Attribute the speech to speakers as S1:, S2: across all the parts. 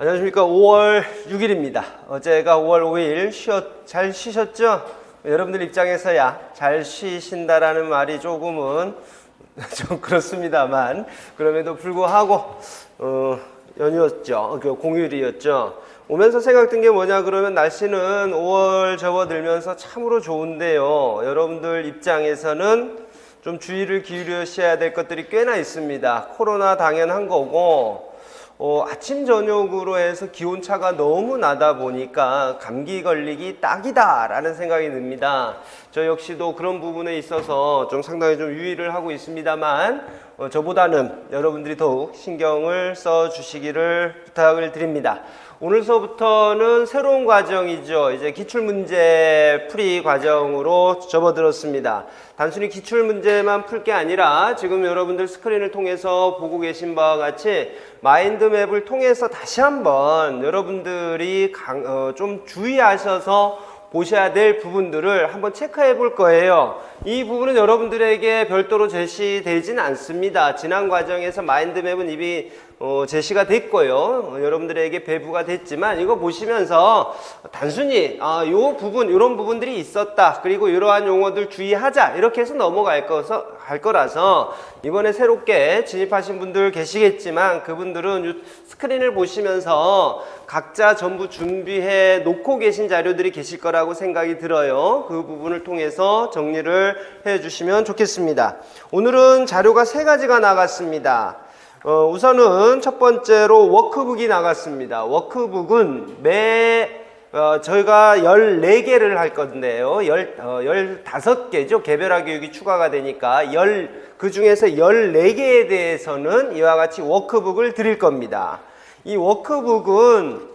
S1: 안녕하십니까. 5월 6일입니다. 어제가 5월 5일 잘 쉬셨죠? 여러분들 입장에서야 잘 쉬신다라는 말이 조금은 좀 그렇습니다만, 그럼에도 불구하고 연휴였죠. 공휴일이었죠. 오면서 생각든 게 뭐냐 그러면 날씨는 5월 접어들면서 참으로 좋은데요. 여러분들 입장에서는 좀 주의를 기울여셔야 될 것들이 꽤나 있습니다. 코로나 당연한 거고, 아침 저녁으로 해서 기온차가 너무 나다 보니까 감기 걸리기 딱이다 라는 생각이 듭니다. 저 역시도 그런 부분에 있어서 좀 상당히 좀 유의를 하고 있습니다만, 저보다는 여러분들이 더욱 신경을 써 주시기를 부탁을 드립니다. 오늘서부터는 새로운 과정이죠. 이제 기출문제 풀이 과정으로 접어들었습니다. 단순히 기출문제만 풀 게 아니라 지금 여러분들 스크린을 통해서 보고 계신 바와 같이 마인드맵을 통해서 다시 한번 여러분들이 좀 주의하셔서 보셔야 될 부분들을 한번 체크해 볼 거예요. 이 부분은 여러분들에게 별도로 제시되진 않습니다. 지난 과정에서 마인드맵은 이미 제시가 됐고요. 여러분들에게 배부가 됐지만 이거 보시면서 단순히 요 부분, 이런 부분들이 있었다. 그리고 이러한 용어들 주의하자. 이렇게 해서 넘어갈 거라서 이번에 새롭게 진입하신 분들 계시겠지만 그분들은 스크린을 보시면서 각자 전부 준비해 놓고 계신 자료들이 계실 거라고 생각이 들어요. 그 부분을 통해서 정리를 해 주시면 좋겠습니다. 오늘은 자료가 3가지가 나갔습니다. 우선은 첫 번째로 워크북이 나갔습니다. 워크북은 저희가 14개를 할 건데요. 15개죠. 개별화 교육이 추가가 되니까 그 중에서 14개에 대해서는 이와 같이 워크북을 드릴 겁니다. 이 워크북은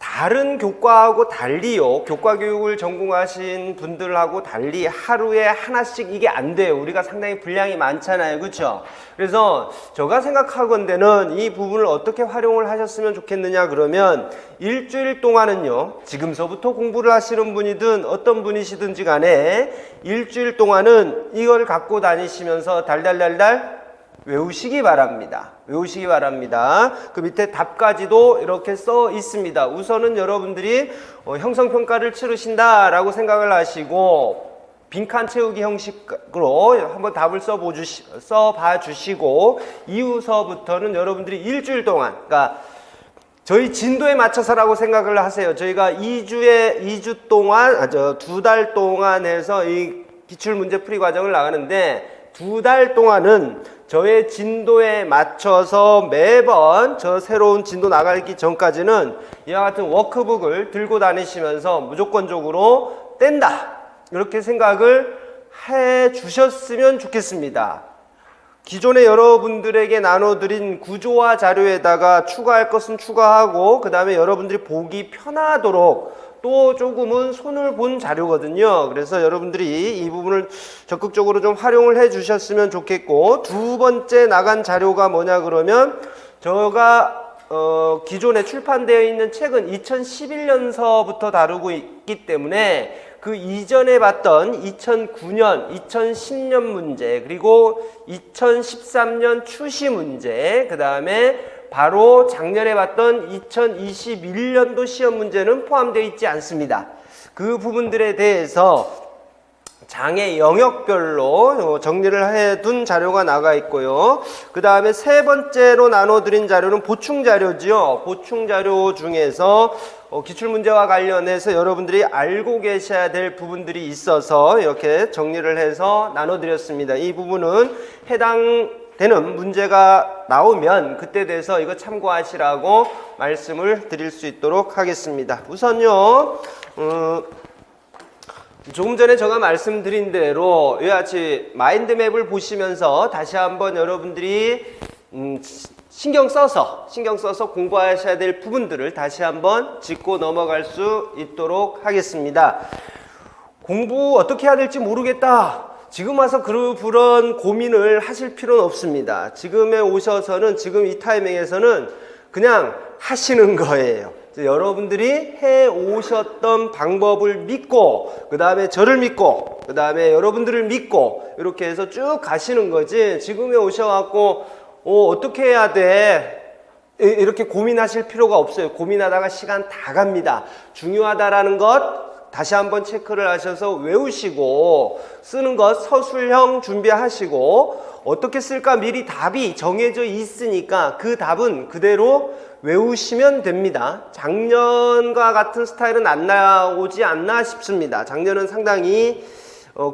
S1: 다른 교과하고 달리요. 교과 교육을 전공하신 분들하고 달리 하루에 하나씩 이게 안 돼요. 우리가 상당히 분량이 많잖아요. 그렇죠? 그래서 제가 생각하건대는 이 부분을 어떻게 활용을 하셨으면 좋겠느냐 그러면 일주일 동안은요. 지금서부터 공부를 하시는 분이든 어떤 분이시든지 간에 일주일 동안은 이걸 갖고 다니시면서 달달달달 외우시기 바랍니다. 외우시기 바랍니다. 그 밑에 답까지도 이렇게 써 있습니다. 우선은 여러분들이 형성평가를 치르신다라고 생각을 하시고 빈칸 채우기 형식으로 한번 답을 써봐 주시고 이후서부터는 여러분들이 일주일 동안, 그러니까 저희 진도에 맞춰서라고 생각을 하세요. 저희가 2주 동안, 2달 동안 해서 이 기출문제 풀이 과정을 나가는데 2달 동안은 저의 진도에 맞춰서 매번 저 새로운 진도 나가기 전까지는 이와 같은 워크북을 들고 다니시면서 무조건적으로 뗀다. 이렇게 생각을 해 주셨으면 좋겠습니다. 기존에 여러분들에게 나눠드린 구조화 자료에다가 추가할 것은 추가하고 그 다음에 여러분들이 보기 편하도록 또 조금은 손을 본 자료거든요. 그래서 여러분들이 이 부분을 적극적으로 좀 활용을 해 주셨으면 좋겠고, 두 번째 나간 자료가 뭐냐 그러면 제가 기존에 출판되어 있는 책은 2011년서부터 다루고 있기 때문에 그 이전에 봤던 2009년, 2010년 문제, 그리고 2013년 추시 문제, 그 다음에 바로 작년에 봤던 2021년도 시험 문제는 포함되어 있지 않습니다. 그 부분들에 대해서 장애 영역별로 정리를 해둔 자료가 나가 있고요. 그 다음에 세 번째로 나눠드린 자료는 보충 자료죠. 보충 자료 중에서 기출문제와 관련해서 여러분들이 알고 계셔야 될 부분들이 있어서 이렇게 정리를 해서 나눠드렸습니다. 이 부분은 해당되는 문제가 나오면 그때 돼서 이거 참고하시라고 말씀을 드릴 수 있도록 하겠습니다. 우선요, 조금 전에 제가 말씀드린 대로 이와 같이 마인드맵을 보시면서 다시 한번 여러분들이 신경 써서 공부하셔야 될 부분들을 다시 한번 짚고 넘어갈 수 있도록 하겠습니다. 공부 어떻게 해야 될지 모르겠다. 지금 와서 그런 고민을 하실 필요는 없습니다. 지금에 오셔서는, 지금 이 타이밍에서는 그냥 하시는 거예요. 여러분들이 해 오셨던 방법을 믿고, 그 다음에 저를 믿고, 그 다음에 여러분들을 믿고 이렇게 해서 쭉 가시는 거지, 지금에 오셔갖고 어떻게 해야 돼? 이렇게 고민하실 필요가 없어요. 고민하다가 시간 다 갑니다. 중요하다라는 것 다시 한번 체크를 하셔서 외우시고, 쓰는 것 서술형 준비하시고, 어떻게 쓸까 미리 답이 정해져 있으니까 그 답은 그대로 외우시면 됩니다. 작년과 같은 스타일은 안 나오지 않나 싶습니다. 작년은 상당히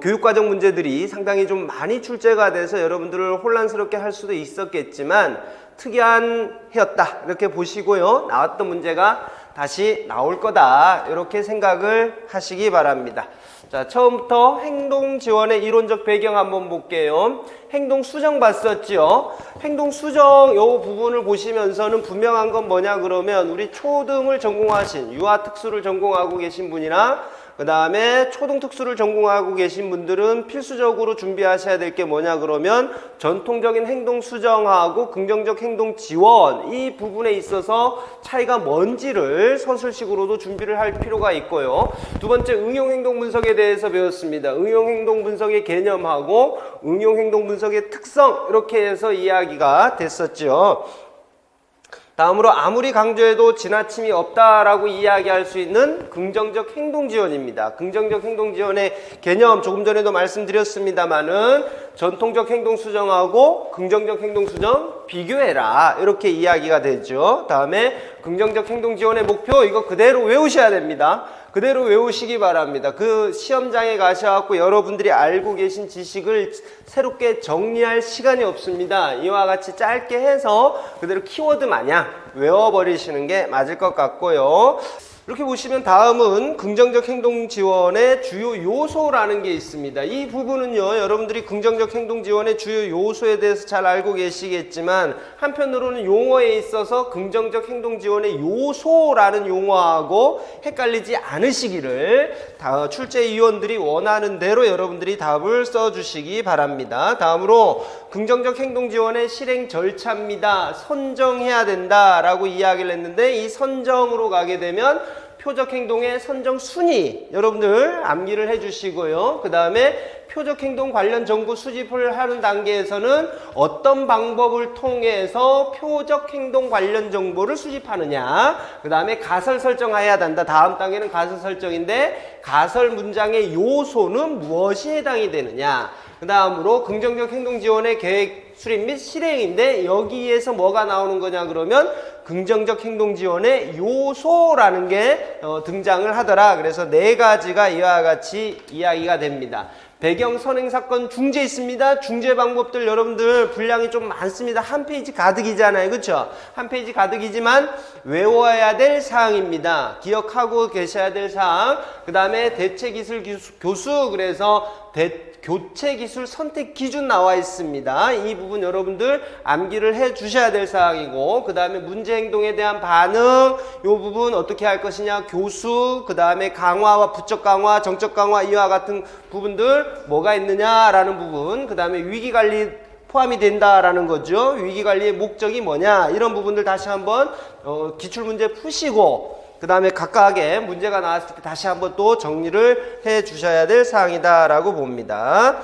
S1: 교육과정 문제들이 상당히 좀 많이 출제가 돼서 여러분들을 혼란스럽게 할 수도 있었겠지만 특이한 해였다 이렇게 보시고요. 나왔던 문제가 다시 나올 거다 이렇게 생각을 하시기 바랍니다. 자, 처음부터 행동 지원의 이론적 배경 한번 볼게요. 행동 수정 봤었죠. 행동 수정 요 부분을 보시면서는 분명한 건 뭐냐 그러면 우리 초등을 전공하신 유아 특수를 전공하고 계신 분이나 그 다음에 초등특수를 전공하고 계신 분들은 필수적으로 준비하셔야 될 게 뭐냐 그러면 전통적인 행동 수정하고 긍정적 행동 지원 이 부분에 있어서 차이가 뭔지를 서술식으로도 준비를 할 필요가 있고요. 두 번째 응용 행동 분석에 대해서 배웠습니다. 응용 행동 분석의 개념하고 응용 행동 분석의 특성 이렇게 해서 이야기가 됐었죠. 다음으로 아무리 강조해도 지나침이 없다라고 이야기할 수 있는 긍정적 행동 지원입니다. 긍정적 행동 지원의 개념 조금 전에도 말씀드렸습니다만은 전통적 행동 수정하고 긍정적 행동 수정 비교해라 이렇게 이야기가 되죠. 다음에 긍정적 행동 지원의 목표 이거 그대로 외우셔야 됩니다. 그대로 외우시기 바랍니다. 그 시험장에 가셔갖고 여러분들이 알고 계신 지식을 새롭게 정리할 시간이 없습니다. 이와 같이 짧게 해서 그대로 키워드 마냥 외워버리시는 게 맞을 것 같고요. 이렇게 보시면 다음은 긍정적 행동 지원의 주요 요소라는 게 있습니다. 이 부분은요, 여러분들이 긍정적 행동 지원의 주요 요소에 대해서 잘 알고 계시겠지만 한편으로는 용어에 있어서 긍정적 행동 지원의 요소라는 용어하고 헷갈리지 않으시기를 출제위원들이 원하는 대로 여러분들이 답을 써주시기 바랍니다. 다음으로 긍정적 행동 지원의 실행 절차입니다. 선정해야 된다라고 이야기를 했는데 이 선정으로 가게 되면 표적 행동의 선정 순위 여러분들 암기를 해주시고요. 그 다음에 표적 행동 관련 정보 수집을 하는 단계에서는 어떤 방법을 통해서 표적 행동 관련 정보를 수집하느냐, 그 다음에 가설 설정해야 된다. 다음 단계는 가설 설정인데 가설 문장의 요소는 무엇이 해당이 되느냐, 그 다음으로 긍정적 행동 지원의 계획 수립 및 실행인데 여기에서 뭐가 나오는 거냐 그러면 긍정적 행동 지원의 요소라는 게 등장을 하더라. 그래서 네 가지가 이와 같이 이야기가 됩니다. 배경 선행 사건 중재 있습니다. 중재 방법들 여러분들 분량이 좀 많습니다. 한 페이지 가득이잖아요. 그렇죠? 한 페이지 가득이지만 외워야 될 사항입니다. 기억하고 계셔야 될 사항. 그 다음에 대체기술 교수 그래서 교체 기술 선택 기준 나와 있습니다. 이 부분 여러분들 암기를 해 주셔야 될 사항이고, 그 다음에 문제 행동에 대한 반응, 이 부분 어떻게 할 것이냐, 교수, 그 다음에 강화와 부적 강화, 정적 강화 이와 같은 부분들 뭐가 있느냐라는 부분, 그 다음에 위기 관리 포함이 된다라는 거죠. 위기 관리의 목적이 뭐냐, 이런 부분들 다시 한번 기출 문제 푸시고. 그 다음에 각각의 문제가 나왔을 때 다시 한번 또 정리를 해 주셔야 될 사항이다 라고 봅니다.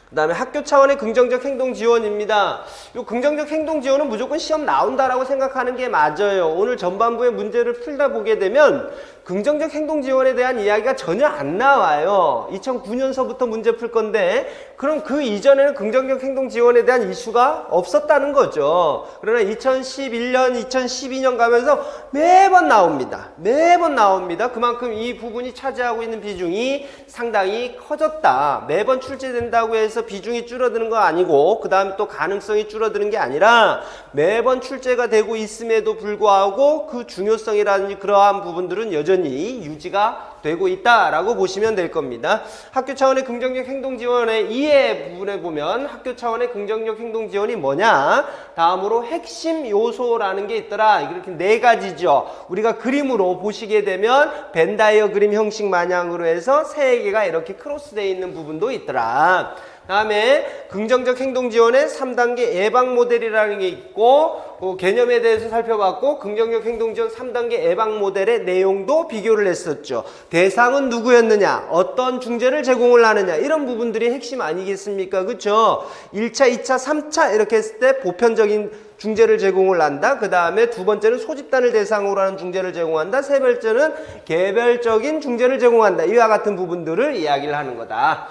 S1: 그 다음에 학교 차원의 긍정적 행동 지원입니다. 이 긍정적 행동 지원은 무조건 시험 나온다라고 생각하는 게 맞아요. 오늘 전반부의 문제를 풀다 보게 되면 긍정적 행동 지원에 대한 이야기가 전혀 안 나와요. 2009년서부터 문제 풀 건데 그럼 그 이전에는 긍정적 행동 지원에 대한 이슈가 없었다는 거죠. 그러나 2011년, 2012년 가면서 매번 나옵니다. 매번 나옵니다. 그만큼 이 부분이 차지하고 있는 비중이 상당히 커졌다. 매번 출제된다고 해서 비중이 줄어드는 거 아니고, 그 다음에 또 가능성이 줄어드는 게 아니라 매번 출제가 되고 있음에도 불구하고 그 중요성이라든지 그러한 부분들은 여전히 유지가 되고 있다라고 보시면 될 겁니다. 학교 차원의 긍정적 행동 지원의 이해 부분에 보면 학교 차원의 긍정적 행동 지원이 뭐냐, 다음으로 핵심 요소라는 게 있더라. 이렇게 네 가지죠. 우리가 그림으로 보시게 되면 벤 다이어그램 형식 마냥으로 해서 세 개가 이렇게 크로스되어 있는 부분도 있더라. 다음에 긍정적 행동 지원의 3단계 예방 모델이라는 게 있고, 그 개념에 대해서 살펴봤고 긍정적 행동지원 3단계 예방 모델의 내용도 비교를 했었죠. 대상은 누구였느냐, 어떤 중재를 제공을 하느냐, 이런 부분들이 핵심 아니겠습니까? 그렇죠? 1차, 2차, 3차 이렇게 했을 때 보편적인 중재를 제공을 한다. 그 다음에 두 번째는 소집단을 대상으로 하는 중재를 제공한다. 세 번째는 개별적인 중재를 제공한다. 이와 같은 부분들을 이야기를 하는 거다.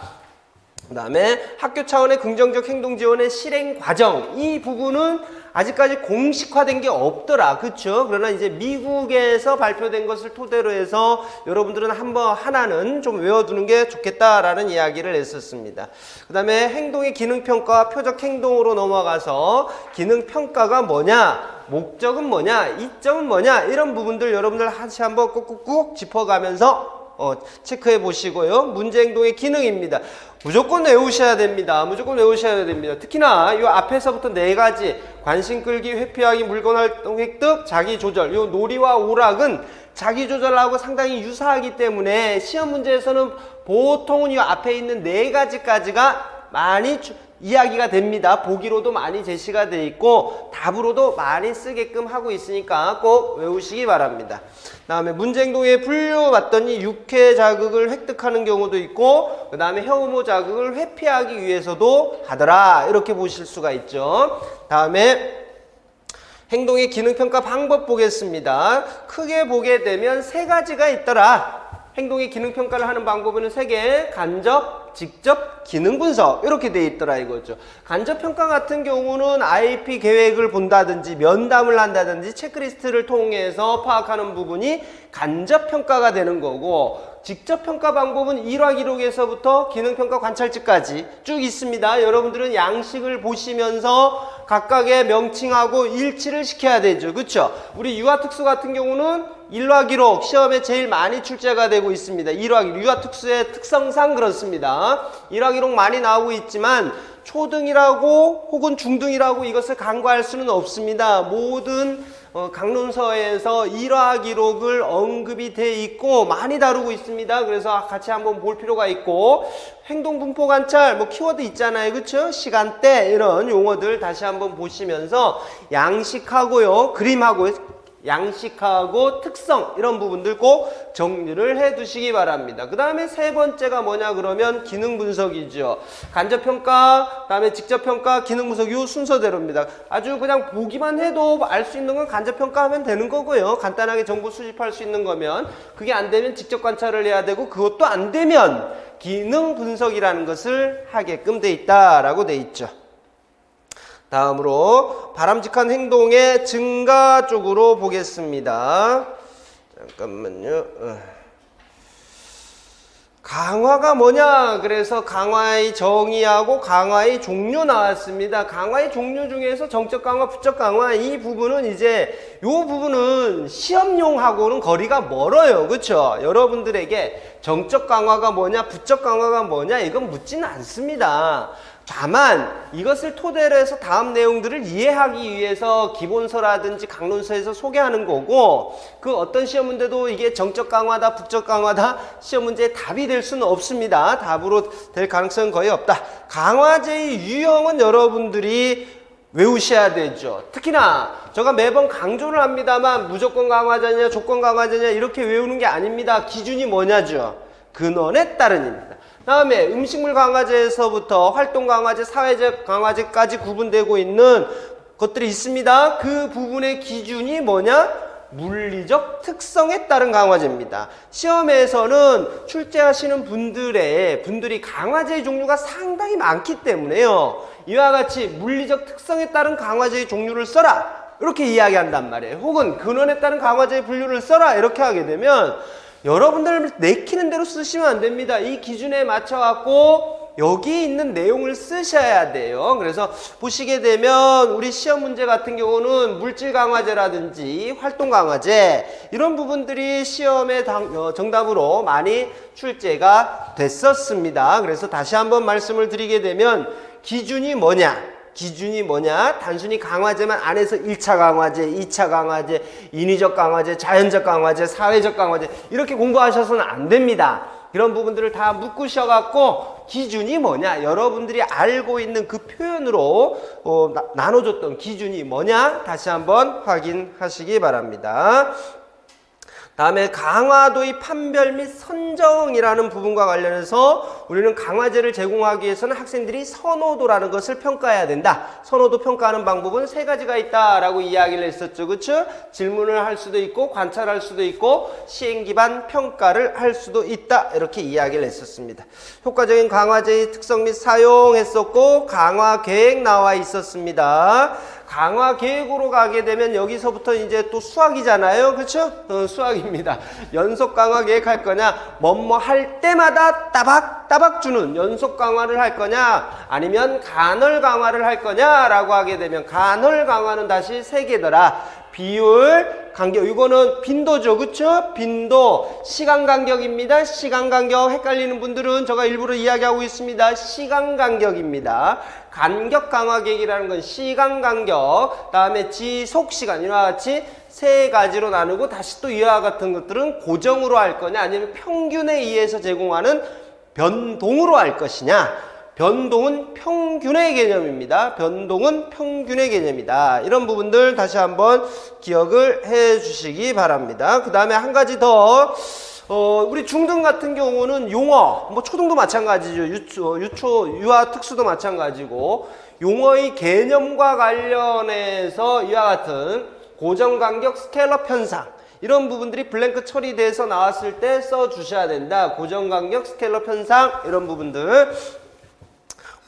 S1: 그 다음에 학교 차원의 긍정적 행동 지원의 실행 과정, 이 부분은 아직까지 공식화된 게 없더라. 그쵸? 그러나 이제 미국에서 발표된 것을 토대로 해서 여러분들은 한번 하나는 좀 외워두는 게 좋겠다라는 이야기를 했었습니다. 그 다음에 행동의 기능평가와 표적 행동으로 넘어가서 기능평가가 뭐냐, 목적은 뭐냐, 이점은 뭐냐, 이런 부분들 여러분들 다시 한번 꾹꾹꾹 짚어가면서 체크해 보시고요. 문제 행동의 기능입니다. 무조건 외우셔야 됩니다. 무조건 외우셔야 됩니다. 특히나 이 앞에서부터 네 가지 관심 끌기, 회피하기, 물건 활동 획득, 자기 조절, 이 놀이와 오락은 자기 조절하고 상당히 유사하기 때문에 시험 문제에서는 보통은 이 앞에 있는 네 가지까지가 많이 이야기가 됩니다. 보기로도 많이 제시가 돼 있고 답으로도 많이 쓰게끔 하고 있으니까 꼭 외우시기 바랍니다. 다음에 문제 행동에 풀려봤더니 육회 자극을 획득하는 경우도 있고 그 다음에 혐오 자극을 회피하기 위해서도 하더라, 이렇게 보실 수가 있죠. 다음에 행동의 기능평가 방법 보겠습니다. 크게 보게 되면 세 가지가 있더라. 행동의 기능평가를 하는 방법은 세 개, 간접, 직접, 기능 분석, 이렇게 돼 있더라 이거죠. 간접 평가 같은 경우는 IEP 계획을 본다든지 면담을 한다든지 체크리스트를 통해서 파악하는 부분이 간접 평가가 되는 거고, 직접 평가 방법은 1화 기록에서부터 기능평가 관찰지까지 쭉 있습니다. 여러분들은 양식을 보시면서 각각의 명칭하고 일치를 시켜야 되죠. 그쵸? 우리 유아특수 같은 경우는 1화 기록 시험에 제일 많이 출제가 되고 있습니다. 1화 기록, 유아특수의 특성상 그렇습니다. 1화 기록 많이 나오고 있지만 초등이라고 혹은 중등이라고 이것을 간과할 수는 없습니다. 모든 강론서에서 1화 기록을 언급이 돼 있고 많이 다루고 있습니다. 그래서 같이 한번 볼 필요가 있고, 행동 분포 관찰, 뭐 키워드 있잖아요. 그쵸? 시간대, 이런 용어들 다시 한번 보시면서 양식하고요, 그림하고, 양식하고 특성, 이런 부분들 꼭 정리를 해 두시기 바랍니다. 그 다음에 세 번째가 뭐냐 그러면 기능 분석이죠. 간접평가, 그 다음에 직접평가, 기능 분석, 이 순서대로입니다. 아주 그냥 보기만 해도 알 수 있는 건 간접평가 하면 되는 거고요. 간단하게 정보 수집할 수 있는 거면, 그게 안 되면 직접 관찰을 해야 되고, 그것도 안 되면 기능 분석이라는 것을 하게끔 돼 있다라고 돼 있죠. 다음으로 바람직한 행동의 증가 쪽으로 보겠습니다. 잠깐만요. 강화가 뭐냐? 그래서 강화의 정의하고 강화의 종류 나왔습니다. 강화의 종류 중에서 정적 강화, 부적 강화, 이 부분은 이제 요 부분은 시험용하고는 거리가 멀어요. 그렇죠? 여러분들에게 정적 강화가 뭐냐, 부적 강화가 뭐냐, 이건 묻지는 않습니다. 다만 이것을 토대로 해서 다음 내용들을 이해하기 위해서 기본서라든지 강론서에서 소개하는 거고, 그 어떤 시험 문제도 이게 정적 강화다, 부적 강화다, 시험 문제의 답이 될 수는 없습니다. 답으로 될 가능성은 거의 없다. 강화제의 유형은 여러분들이 외우셔야 되죠. 특히나 제가 매번 강조를 합니다만 무조건 강화제냐 조건 강화제냐 이렇게 외우는 게 아닙니다. 기준이 뭐냐죠. 근원에 따른입니다. 다음에 음식물 강화제에서부터 활동 강화제, 사회적 강화제까지 구분되고 있는 것들이 있습니다. 그 부분의 기준이 뭐냐? 물리적 특성에 따른 강화제입니다. 시험에서는 출제하시는 분들이 강화제의 종류가 상당히 많기 때문에요. 이와 같이 물리적 특성에 따른 강화제의 종류를 써라, 이렇게 이야기한단 말이에요. 혹은 근원에 따른 강화제의 분류를 써라, 이렇게 하게 되면 여러분들 내키는 대로 쓰시면 안 됩니다. 이 기준에 맞춰갖고 여기 있는 내용을 쓰셔야 돼요. 그래서 보시게 되면 우리 시험 문제 같은 경우는 물질 강화제라든지 활동 강화제, 이런 부분들이 시험의 정답으로 많이 출제가 됐었습니다. 그래서 다시 한번 말씀을 드리게 되면 기준이 뭐냐? 기준이 뭐냐? 단순히 강화제만 안에서 1차 강화제, 2차 강화제, 인위적 강화제, 자연적 강화제, 사회적 강화제 이렇게 공부하셔서는 안 됩니다. 이런 부분들을 다 묶으셔갖고 기준이 뭐냐? 여러분들이 알고 있는 그 표현으로 나눠줬던 기준이 뭐냐? 다시 한번 확인하시기 바랍니다. 다음에 강화도의 판별 및 선정이라는 부분과 관련해서 우리는 강화제를 제공하기 위해서는 학생들이 선호도라는 것을 평가해야 된다. 선호도 평가하는 방법은 세 가지가 있다라고 이야기를 했었죠. 그렇죠? 질문을 할 수도 있고 관찰할 수도 있고 시행 기반 평가를 할 수도 있다. 이렇게 이야기를 했었습니다. 효과적인 강화제의 특성 및 사용했었고 강화 계획 나와 있었습니다. 강화 계획으로 가게 되면 여기서부터 이제 또 수학이잖아요. 그렇죠? 수학입니다. 연속 강화 계획할 거냐, 뭐뭐 할 때마다 따박 주는 연속 강화를 할 거냐, 아니면 간헐 강화를 할 거냐라고 하게 되면 간헐 강화는 다시 세 개더라. 비율, 간격, 이거는 빈도죠. 그쵸? 빈도, 시간 간격입니다. 시간 간격 헷갈리는 분들은 제가 일부러 이야기하고 있습니다. 시간 간격입니다. 간격 강화 계획이라는 건 시간 간격, 다음에 지속 시간, 이와 같이 세 가지로 나누고 다시 또 이와 같은 것들은 고정으로 할 거냐, 아니면 평균에 의해서 제공하는 변동으로 할 것이냐. 변동은 평균의 개념입니다. 변동은 평균의 개념이다. 이런 부분들 다시 한번 기억을 해 주시기 바랍니다. 그 다음에 한 가지 더, 우리 중등 같은 경우는 용어, 뭐 초등도 마찬가지죠. 유아 특수도 마찬가지고, 용어의 개념과 관련해서 이와 같은 고정간격 스케일러 편상, 이런 부분들이 블랭크 처리돼서 나왔을 때 써 주셔야 된다. 고정간격 스케일러 편상, 이런 부분들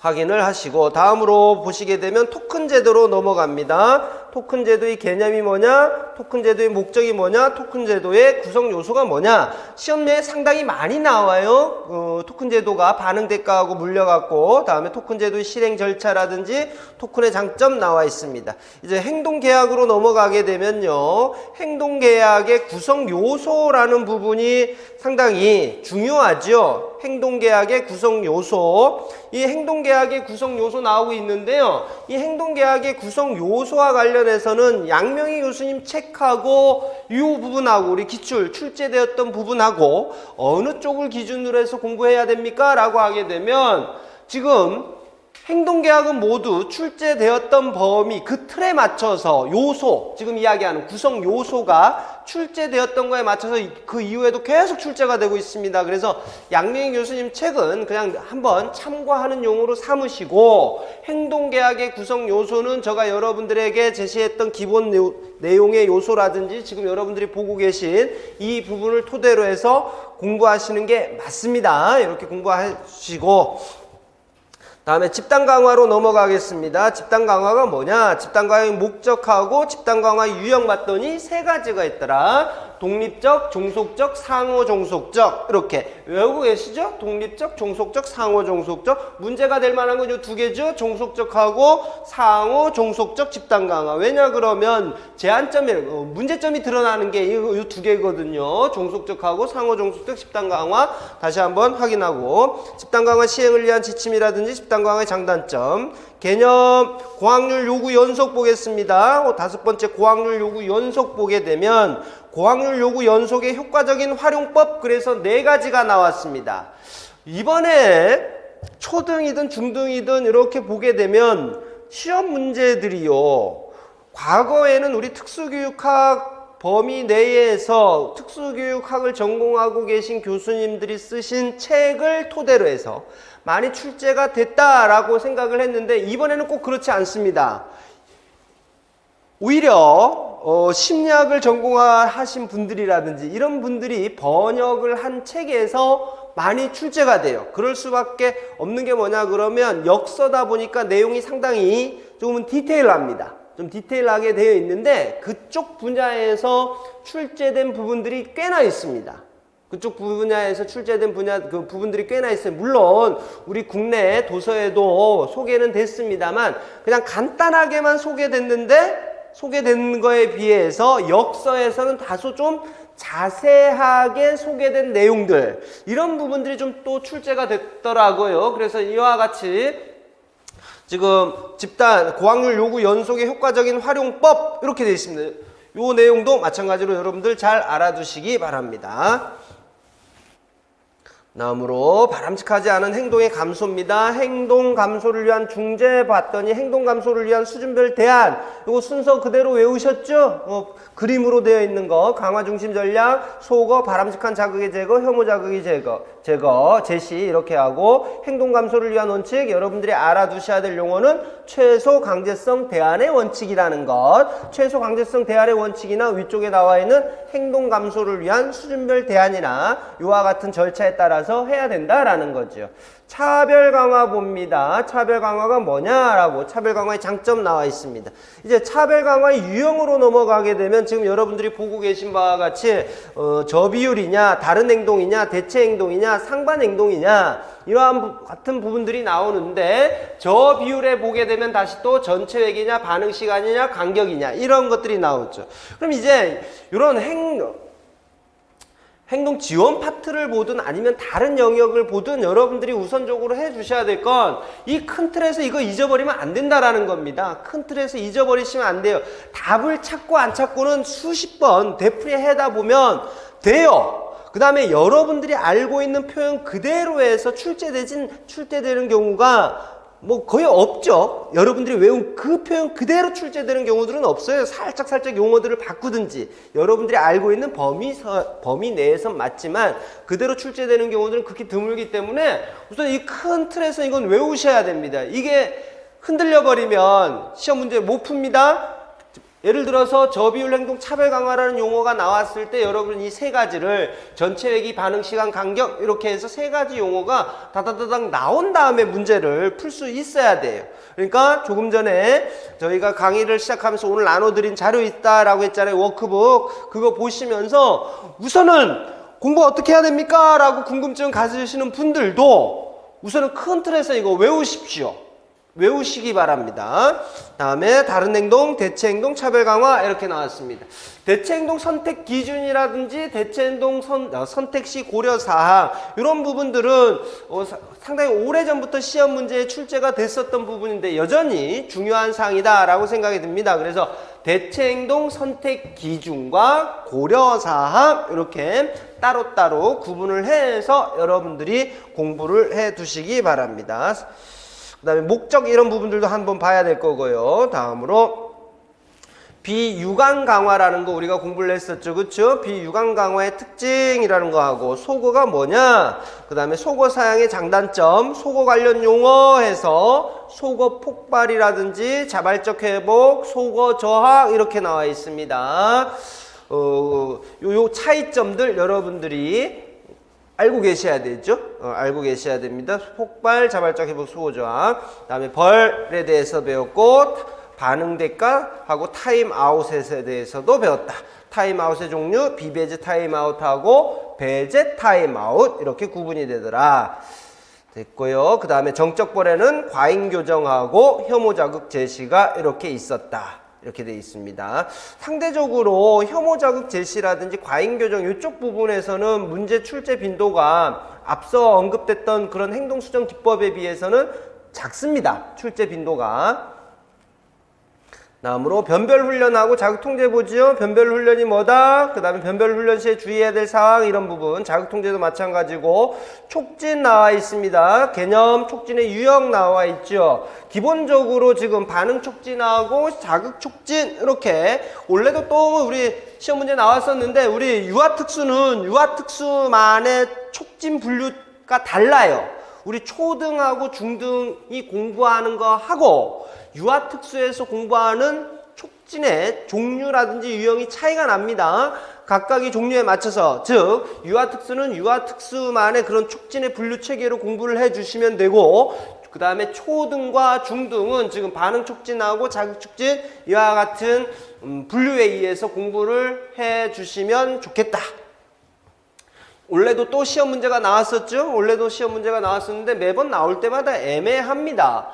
S1: 확인을 하시고, 다음으로 보시게 되면 토큰 제도로 넘어갑니다. 토큰 제도의 개념이 뭐냐? 토큰 제도의 목적이 뭐냐? 토큰 제도의 구성 요소가 뭐냐? 시험에 상당히 많이 나와요. 토큰 제도가 반응 대가하고 물려갖고, 다음에 토큰 제도의 실행 절차라든지 토큰의 장점 나와 있습니다. 이제 행동 계약으로 넘어가게 되면요, 행동 계약의 구성 요소라는 부분이 상당히 중요하죠. 행동 계약의 구성 요소. 이 행동 계약의 구성 요소 나오고 있는데요. 이 행동 계약의 구성 요소와 관련해서는 양명희 교수님 책하고 이 부분하고 우리 기출 출제되었던 부분하고 어느 쪽을 기준으로 해서 공부해야 됩니까? 라고 하게 되면 지금 행동계약은 모두 출제되었던 범위, 그 틀에 맞춰서 요소, 지금 이야기하는 구성 요소가 출제되었던 거에 맞춰서 그 이후에도 계속 출제가 되고 있습니다. 그래서 양명희 교수님 책은 그냥 한번 참고하는 용어로 삼으시고, 행동계약의 구성 요소는 제가 여러분들에게 제시했던 기본 내용의 요소라든지 지금 여러분들이 보고 계신 이 부분을 토대로 해서 공부하시는 게 맞습니다. 이렇게 공부하시고, 다음에 집단 강화로 넘어가겠습니다. 집단 강화가 뭐냐? 집단 강화의 목적하고 집단 강화의 유형 봤더니 세 가지가 있더라. 독립적, 종속적, 상호 종속적. 이렇게 외우고 계시죠? 독립적, 종속적, 상호 종속적. 문제가 될 만한 건 이 두 개죠. 종속적하고 상호 종속적 집단 강화. 왜냐 그러면 제한점이, 문제점이 드러나는 게 이 두 개거든요. 종속적하고 상호 종속적 집단 강화. 다시 한번 확인하고, 집단 강화 시행을 위한 지침이라든지 집단 강화의 장단점. 개념 고학률 요구 연속 보겠습니다. 다섯 번째 고학률 요구 연속 보게 되면 고학률 요구 연속의 효과적인 활용법, 그래서 네 가지가 나왔습니다. 이번에 초등이든 중등이든 이렇게 보게 되면 시험 문제들이요, 과거에는 우리 특수교육학 범위 내에서 특수교육학을 전공하고 계신 교수님들이 쓰신 책을 토대로 해서 많이 출제가 됐다라고 생각을 했는데, 이번에는 꼭 그렇지 않습니다. 오히려 심리학을 전공하신 분들이라든지 이런 분들이 번역을 한 책에서 많이 출제가 돼요. 그럴 수밖에 없는 게 뭐냐 그러면 역서다 보니까 내용이 상당히 조금은 디테일합니다. 좀 디테일하게 되어 있는데 그쪽 분야에서 출제된 부분들이 꽤나 있습니다. 그쪽 분야에서 출제된 그 부분들이 꽤나 있어요. 물론 우리 국내 도서에도 소개는 됐습니다만 그냥 간단하게만 소개된 거에 비해서 역서에서는 다소 좀 자세하게 소개된 내용들, 이런 부분들이 좀 또 출제가 됐더라고요. 그래서 이와 같이 지금 집단 고학률 요구 연속의 효과적인 활용법, 이렇게 되어 있습니다. 이 내용도 마찬가지로 여러분들 잘 알아두시기 바랍니다. 다음으로 바람직하지 않은 행동의 감소입니다. 행동 감소를 위한 중재 봤더니 행동 감소를 위한 수준별 대안. 이거 순서 그대로 외우셨죠? 그림으로 되어 있는 거. 강화 중심 전략, 소거, 바람직한 자극의 제거, 혐오 자극의 제거, 제시 이렇게 하고 행동 감소를 위한 원칙. 여러분들이 알아두셔야 될 용어는 최소 강제성 대안의 원칙이라는 것. 최소 강제성 대안의 원칙이나 위쪽에 나와 있는 행동 감소를 위한 수준별 대안이나 이와 같은 절차에 따라서 해야 된다라는 거죠. 차별 강화 봅니다. 차별 강화가 뭐냐라고 차별 강화의 장점 나와 있습니다. 이제 차별 강화의 유형으로 넘어가게 되면 지금 여러분들이 보고 계신 바와 같이 저비율이냐, 다른 행동이냐, 대체 행동이냐, 상반 행동이냐 이러한 같은 부분들이 나오는데 저비율에 보게 되면 다시 또 전체 회기냐, 반응 시간이냐, 간격이냐 이런 것들이 나오죠. 그럼 이제 이런 행동 지원 파트를 보든 아니면 다른 영역을 보든 여러분들이 우선적으로 해 주셔야 될 건 이 큰 틀에서 이거 잊어버리면 안 된다라는 겁니다. 큰 틀에서 잊어버리시면 안 돼요. 답을 찾고 안 찾고는 수십 번 되풀이 해다 보면 돼요. 그 다음에 여러분들이 알고 있는 표현 그대로 해서 출제되는 경우가 뭐 거의 없죠. 여러분들이 외운 그 표현 그대로 출제되는 경우들은 없어요. 살짝 용어들을 바꾸든지 여러분들이 알고 있는 범위 내에선 맞지만 그대로 출제되는 경우들은 극히 드물기 때문에 우선 이 큰 틀에서 이건 외우셔야 됩니다. 이게 흔들려 버리면 시험 문제 못 풉니다. 예를 들어서 저비율 행동 차별 강화라는 용어가 나왔을 때 여러분 이 세 가지를 전체 회기, 반응 시간, 간격 이렇게 해서 세 가지 용어가 다다다닥 나온 다음에 문제를 풀 수 있어야 돼요. 그러니까 조금 전에 저희가 강의를 시작하면서 오늘 나눠드린 자료 있다라고 했잖아요. 워크북. 그거 보시면서 우선은 공부 어떻게 해야 됩니까? 라고 궁금증 가지시는 분들도 우선은 큰 틀에서 이거 외우십시오. 외우시기 바랍니다. 다음에 다른 행동, 대체 행동, 차별 강화 이렇게 나왔습니다. 대체 행동 선택 기준이라든지 대체 행동 선택 시 고려 사항 이런 부분들은 상당히 오래전부터 시험 문제에 출제가 됐었던 부분인데 여전히 중요한 사항이다라고 생각이 듭니다. 그래서 대체 행동 선택 기준과 고려 사항 이렇게 따로따로 구분을 해서 여러분들이 공부를 해 두시기 바랍니다. 그 다음에 목적 이런 부분들도 한번 봐야 될 거고요. 다음으로 비유관 강화라는 거 우리가 공부를 했었죠. 그쵸? 비유관 강화의 특징이라는 거 하고 소거가 뭐냐? 그 다음에 소거 사양의 장단점, 소거 관련 용어 해서 소거 폭발이라든지 자발적 회복, 소거 저항 이렇게 나와 있습니다. 요 차이점들 여러분들이 알고 계셔야 되죠. 알고 계셔야 됩니다. 폭발, 자발적 회복, 소거 저항. 그다음에 벌에 대해서 배웠고 반응 대가하고 타임 아웃에 대해서도 배웠다. 타임 아웃의 종류, 비배제 타임 아웃하고 배제 타임 아웃 이렇게 구분이 되더라. 됐고요. 그 다음에 정적 벌에는 과잉 교정하고 혐오 자극 제시가 이렇게 있었다. 이렇게 되어 있습니다. 상대적으로 혐오 자극 제시라든지 과잉 교정 이쪽 부분에서는 문제 출제 빈도가 앞서 언급됐던 그런 행동 수정 기법에 비해서는 작습니다. 출제 빈도가. 다음으로 변별 훈련하고 자극 통제 보지요. 변별 훈련이 뭐다? 그 다음에 변별 훈련 시에 주의해야 될 사항 이런 부분. 자극 통제도 마찬가지고 촉진 나와 있습니다. 개념 촉진의 유형 나와 있죠. 기본적으로 지금 반응 촉진하고 자극 촉진 이렇게 원래도 또 우리 시험 문제 나왔었는데 우리 유아특수는 유아특수만의 촉진 분류가 달라요. 우리 초등하고 중등이 공부하는 거 하고 유아특수에서 공부하는 촉진의 종류라든지 유형이 차이가 납니다. 각각의 종류에 맞춰서 즉 유아특수는 유아특수만의 그런 촉진의 분류 체계로 공부를 해주시면 되고 그 다음에 초등과 중등은 지금 반응 촉진하고 자극 촉진 이와 같은 분류에 의해서 공부를 해주시면 좋겠다. 원래도 또 시험 문제가 나왔었죠? 원래도 시험 문제가 나왔었는데 매번 나올 때마다 애매합니다.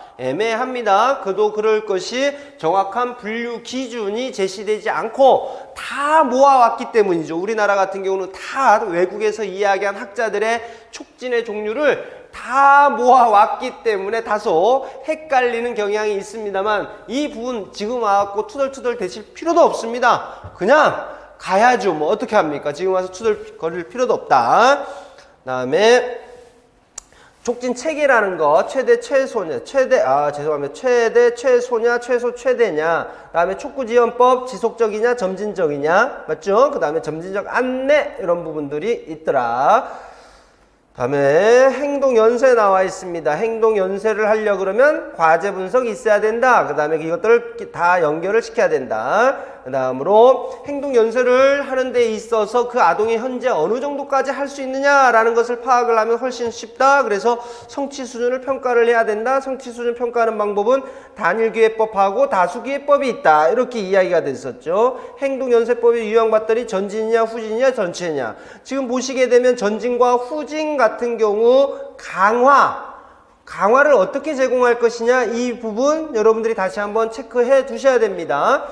S1: 그도 그럴 것이 정확한 분류 기준이 제시되지 않고 다 모아왔기 때문이죠. 우리나라 같은 경우는 다 외국에서 이야기한 학자들의 촉진의 종류를 다 모아왔기 때문에 다소 헷갈리는 경향이 있습니다만 이 부분 지금 와갖고 투덜투덜 대실 필요도 없습니다. 그냥 가야죠. 뭐 어떻게 합니까? 지금 와서 투덜거릴 필요도 없다. 다음에 족진 체계라는 거 최대 최소냐 최대 최소냐 최소 최대냐, 그다음에 촉구지원법 지속적이냐 점진적이냐, 맞죠? 그다음에 점진적 안내 이런 부분들이 있더라. 다음에 행동 연세 나와 있습니다. 행동 연세를 하려 그러면 과제 분석이 있어야 된다. 그다음에 이것들을 다 연결을 시켜야 된다. 그다음으로 행동 연세를 하는 데 있어서 그 아동이 현재 어느 정도까지 할 수 있느냐라는 것을 파악을 하면 훨씬 쉽다. 그래서 성취 수준을 평가를 해야 된다. 성취 수준 평가하는 방법은 단일기회법하고 다수기회법이 있다. 이렇게 이야기가 됐었죠. 행동 연세법이 유형봤더니 전진이냐 후진이냐 전체냐. 지금 보시게 되면 전진과 후진 같은 경우 강화를 어떻게 제공할 것이냐, 이 부분 여러분들이 다시 한번 체크해 두셔야 됩니다.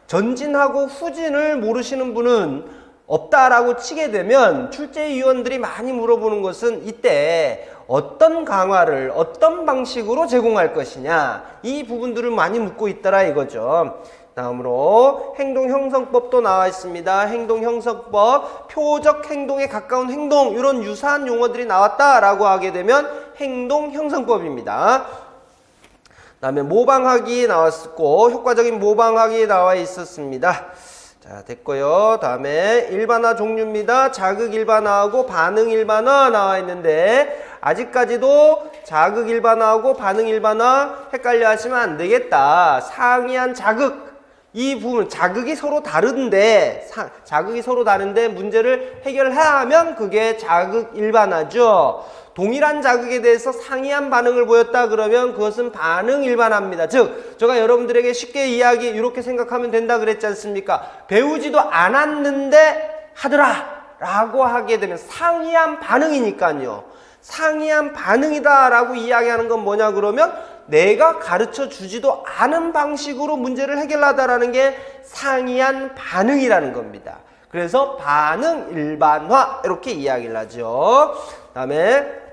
S1: 전진하고 후진을 모르시는 분은 없다라고 치게 되면 출제위원들이 많이 물어보는 것은 이때 어떤 강화를 어떤 방식으로 제공할 것이냐, 이 부분들을 많이 묻고 있더라 이거죠. 다음으로 행동형성법도 나와 있습니다. 행동형성법, 표적 행동에 가까운 행동, 이런 유사한 용어들이 나왔다라고 하게 되면 행동형성법입니다. 다음에 모방하기 나왔고, 효과적인 모방하기 나와 있었습니다. 자, 됐고요. 다음에 일반화 종류입니다. 자극 일반화하고 반응 일반화 나와 있는데, 아직까지도 자극 일반화하고 반응 일반화 헷갈려 하시면 안 되겠다. 상이한 자극, 이 부분, 자극이 서로 다른데 문제를 해결해야 하면 그게 자극 일반화죠. 동일한 자극에 대해서 상이한 반응을 보였다 그러면 그것은 반응 일반화입니다. 즉, 제가 여러분들에게 쉽게 이야기 이렇게 생각하면 된다 그랬지 않습니까? 배우지도 않았는데 하더라 라고 하게 되면 상이한 반응이니까요. 상이한 반응이다 라고 이야기하는 건 뭐냐 그러면 내가 가르쳐 주지도 않은 방식으로 문제를 해결하다라는 게 상이한 반응이라는 겁니다. 그래서 반응 일반화 이렇게 이야기를 하죠. 다음에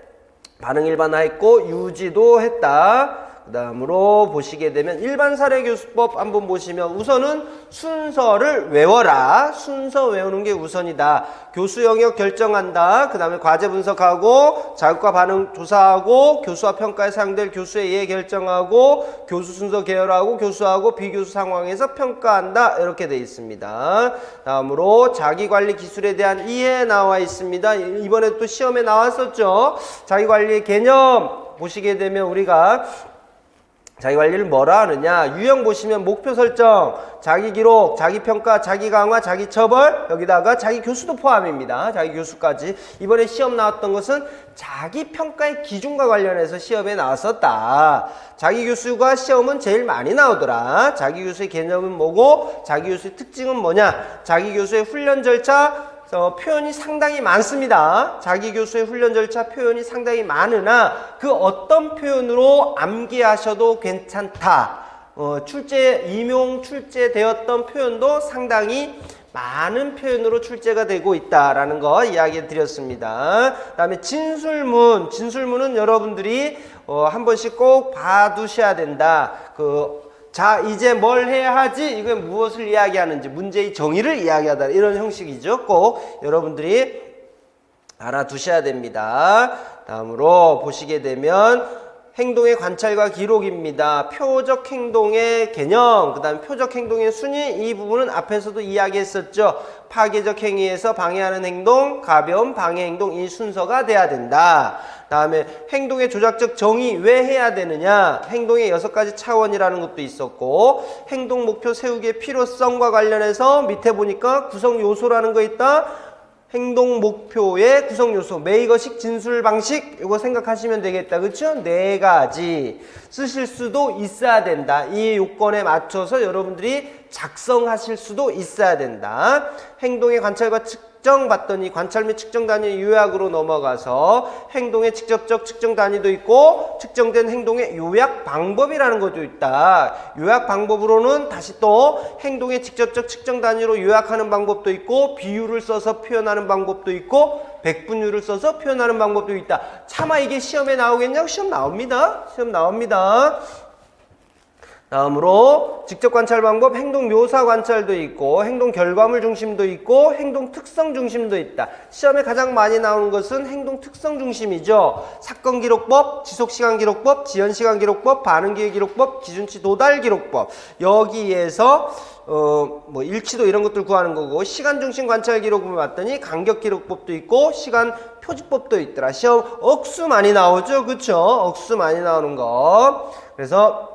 S1: 반응 일반화했고 유지도 했다. 그 다음으로 보시게 되면 일반 사례교수법 한번 보시면 우선은 순서를 외워라. 순서 외우는 게 우선이다. 교수 영역 결정한다. 그 다음에 과제 분석하고 자극과 반응 조사하고 교수와 평가에 사용될 교수의 이해 결정하고 교수 순서 계열하고 교수하고 비교수 상황에서 평가한다. 이렇게 되어 있습니다. 다음으로 자기관리 기술에 대한 이해 나와 있습니다. 이번에 또 시험에 나왔었죠. 자기관리의 개념 보시게 되면 우리가 자기관리를 뭐라 하느냐, 유형 보시면 목표 설정, 자기기록, 자기평가, 자기강화, 자기처벌, 여기다가 자기교수도 포함입니다. 자기교수까지. 이번에 시험 나왔던 것은 자기평가의 기준과 관련해서 시험에 나왔었다. 자기교수가 시험은 제일 많이 나오더라. 자기교수의 개념은 뭐고 자기교수의 특징은 뭐냐, 자기교수의 훈련 절차 표현이 상당히 많습니다. 자기 교수의 훈련 절차 표현이 상당히 많으나 그 어떤 표현으로 암기하셔도 괜찮다. 임용 출제되었던 표현도 상당히 많은 표현으로 출제가 되고 있다라는 거 이야기 드렸습니다. 그 다음에 진술문은 여러분들이 한 번씩 꼭 봐두셔야 된다. 자, 이제 뭘 해야 하지? 이건 무엇을 이야기하는지, 문제의 정의를 이야기하다. 이런 형식이죠. 꼭 여러분들이 알아두셔야 됩니다. 다음으로 보시게 되면 행동의 관찰과 기록입니다. 표적 행동의 개념, 그 다음에 표적 행동의 순위, 이 부분은 앞에서도 이야기했었죠. 파괴적 행위에서 방해하는 행동, 가벼운 방해 행동, 이 순서가 돼야 된다. 다음에 행동의 조작적 정의, 왜 해야 되느냐, 행동의 6가지 차원이라는 것도 있었고, 행동 목표 세우기의 필요성과 관련해서 밑에 보니까 구성 요소라는 거 있다. 행동 목표의 구성 요소, 메이거식 진술 방식, 이거 생각하시면 되겠다. 그렇죠? 4가지 쓰실 수도 있어야 된다. 이 요건에 맞춰서 여러분들이 작성하실 수도 있어야 된다. 행동의 관찰과 측정 봤더니 관찰 및 측정 단위 요약으로 넘어가서 행동의 직접적 측정 단위도 있고 측정된 행동의 요약 방법이라는 것도 있다. 요약 방법으로는 다시 또 행동의 직접적 측정 단위로 요약하는 방법도 있고 비율을 써서 표현하는 방법도 있고 백분율을 써서 표현하는 방법도 있다. 차마 이게 시험에 나오겠냐고? 시험 나옵니다. 시험 나옵니다. 다음으로 직접 관찰 방법, 행동 묘사 관찰도 있고 행동 결과물 중심도 있고 행동 특성 중심도 있다. 시험에 가장 많이 나오는 것은 행동 특성 중심이죠. 사건 기록법, 지속 시간 기록법, 지연 시간 기록법, 반응 기회 기록법, 기준치 도달 기록법. 여기에서 뭐 일치도 이런 것들 구하는 거고, 시간 중심 관찰 기록법을 봤더니 간격 기록법도 있고 시간 표지법도 있더라. 시험 억수 많이 나오죠, 그쵸? 억수 많이 나오는 거. 그래서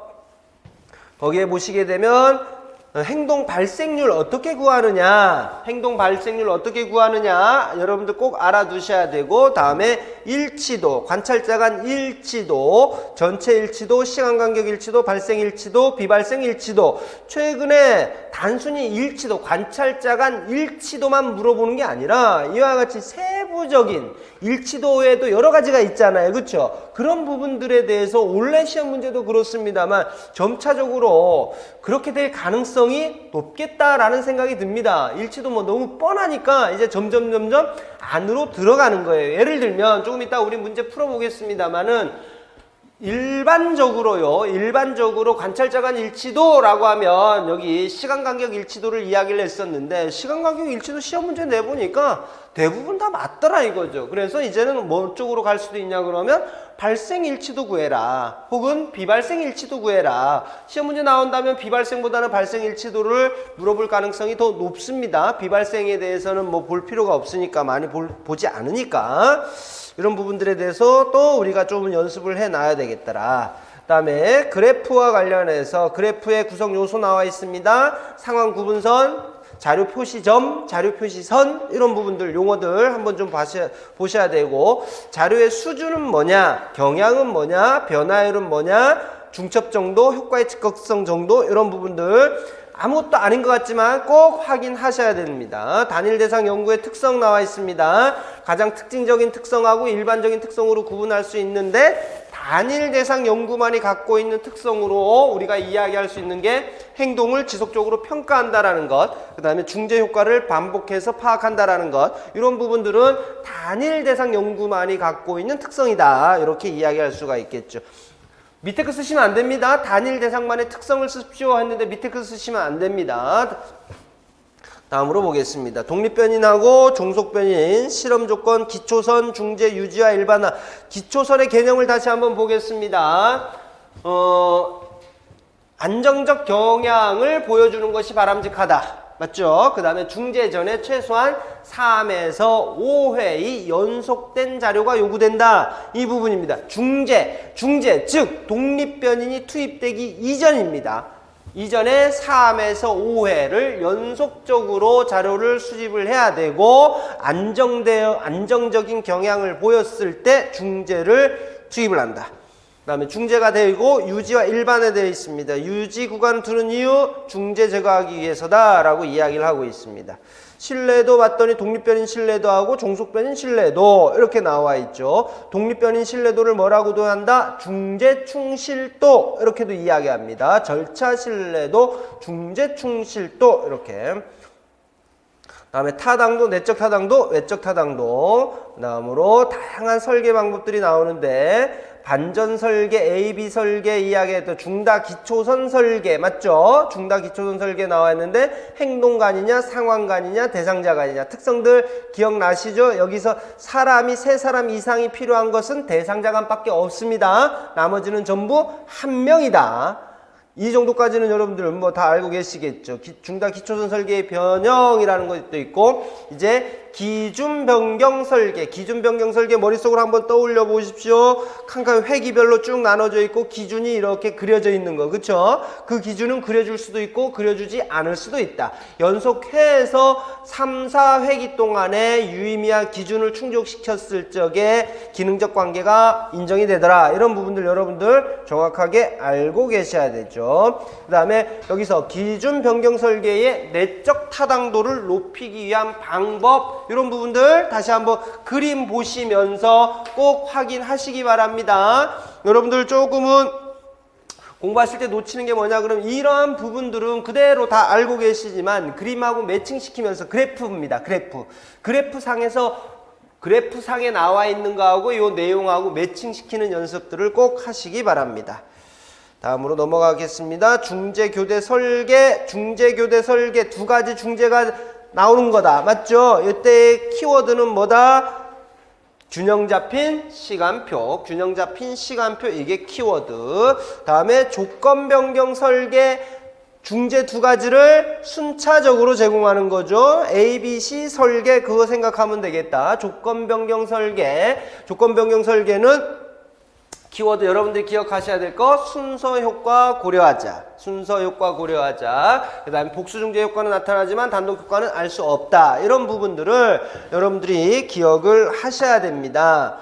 S1: 거기에 보시게 되면 행동 발생률 어떻게 구하느냐, 행동 발생률 어떻게 구하느냐 여러분들 꼭 알아두셔야 되고, 다음에 일치도, 관찰자 간 일치도, 전체 일치도, 시간 간격 일치도, 발생 일치도, 비발생 일치도. 최근에 단순히 일치도, 관찰자 간 일치도만 물어보는 게 아니라 이와 같이 세부적인 일치도에도 여러 가지가 있잖아요, 그렇죠? 그런 부분들에 대해서 원래 시험 문제도 그렇습니다만 점차적으로 그렇게 될 가능성이 높겠다라는 생각이 듭니다. 일치도 뭐 너무 뻔하니까 이제 점점 안으로 들어가는 거예요. 예를 들면 조금 이따 우리 문제 풀어보겠습니다만은 일반적으로 관찰자 간 일치도라고 하면 여기 시간 간격 일치도를 이야기를 했었는데, 시간 간격 일치도 시험 문제 내보니까 대부분 다 맞더라 이거죠. 그래서 이제는 뭐 쪽으로 갈 수도 있냐 그러면 발생 일치도 구해라, 혹은 비발생 일치도 구해라. 시험 문제 나온다면 비발생보다는 발생 일치도를 물어볼 가능성이 더 높습니다. 비발생에 대해서는 뭐 볼 필요가 없으니까, 많이 보지 않으니까. 이런 부분들에 대해서 또 우리가 좀 연습을 해놔야 되겠더라. 그 다음에 그래프와 관련해서 그래프의 구성 요소 나와 있습니다. 상황 구분선, 자료 표시점, 자료 표시선, 이런 부분들 용어들 한번 좀 보셔야 되고, 자료의 수준은 뭐냐, 경향은 뭐냐, 변화율은 뭐냐, 중첩 정도, 효과의 즉각성 정도, 이런 부분들 아무것도 아닌 것 같지만 꼭 확인하셔야 됩니다. 단일 대상 연구의 특성 나와 있습니다. 가장 특징적인 특성하고 일반적인 특성으로 구분할 수 있는데, 단일 대상 연구만이 갖고 있는 특성으로 우리가 이야기할 수 있는 게 행동을 지속적으로 평가한다라는 것, 그 다음에 중재 효과를 반복해서 파악한다라는 것, 이런 부분들은 단일 대상 연구만이 갖고 있는 특성이다, 이렇게 이야기할 수가 있겠죠. 밑에 거 쓰시면 안 됩니다. 단일 대상만의 특성을 쓰십시오 했는데 밑에 거 쓰시면 안 됩니다. 다음으로 보겠습니다. 독립변인하고 종속변인, 실험조건, 기초선, 중재, 유지와 일반화. 기초선의 개념을 다시 한번 보겠습니다. 안정적 경향을 보여주는 것이 바람직하다. 맞죠? 그 다음에 중재 전에 최소한 3에서 5회의 연속된 자료가 요구된다. 이 부분입니다. 중재, 즉 독립변인이 투입되기 이전입니다. 이전에 3에서 5회를 연속적으로 자료를 수집을 해야 되고, 안정적인 경향을 보였을 때 중재를 투입을 한다. 그 다음에 중재가 되고 유지와 일반에 되어 있습니다. 유지 구간을 두는 이유, 중재 제거하기 위해서다 라고 이야기를 하고 있습니다. 신뢰도 봤더니 독립변인 신뢰도하고 종속변인 신뢰도 이렇게 나와 있죠. 독립변인 신뢰도를 뭐라고도 한다? 중재 충실도, 이렇게도 이야기합니다. 절차 신뢰도, 중재 충실도, 이렇게. 다음에 타당도, 내적 타당도, 외적 타당도. 다음으로 다양한 설계 방법들이 나오는데, 반전 설계, A-B 설계 이야기했던 중다 기초선 설계 맞죠? 중다 기초선 설계 나와 있는데, 행동간이냐, 상황간이냐, 대상자간이냐, 특성들 기억나시죠? 여기서 세 사람 이상이 필요한 것은 대상자간밖에 없습니다. 나머지는 전부 한 명이다. 이 정도까지는 여러분들 뭐 다 알고 계시겠죠. 중다 기초선 설계의 변형이라는 것도 있고, 이제 기준 변경 설계 머릿속으로 한번 떠올려 보십시오. 칸칸 회기별로 쭉 나눠져 있고 기준이 이렇게 그려져 있는 거, 그쵸? 그 기준은 그려줄 수도 있고 그려주지 않을 수도 있다. 연속해서 3, 4회기 동안에 유의미한 기준을 충족시켰을 적에 기능적 관계가 인정이 되더라. 이런 부분들 여러분들 정확하게 알고 계셔야 되죠. 그 다음에 여기서 기준 변경 설계의 내적 타당도를 높이기 위한 방법, 이런 부분들 다시 한번 그림 보시면서 꼭 확인하시기 바랍니다. 여러분들 조금은 공부하실 때 놓치는 게 뭐냐 그러면 이러한 부분들은 그대로 다 알고 계시지만 그림하고 매칭시키면서 그래프입니다. 그래프상에 나와 있는 거하고 이 내용하고 매칭시키는 연습들을 꼭 하시기 바랍니다. 다음으로 넘어가겠습니다. 중재교대 설계, 중재교대 설계 두 가지 중재가 나오는 거다. 맞죠? 이때 키워드는 뭐다? 균형 잡힌 시간표, 균형 잡힌 시간표 이게 키워드. 다음에 조건 변경 설계 중재 두 가지를 순차적으로 제공하는 거죠. A, B, C 설계 그거 생각하면 되겠다. 조건 변경 설계. 조건 변경 설계는 키워드 여러분들이 기억하셔야 될 거 순서 효과 고려하자. 순서 효과 고려하자. 그 다음에 복수 중재 효과는 나타나지만 단독 효과는 알 수 없다. 이런 부분들을 여러분들이 기억을 하셔야 됩니다.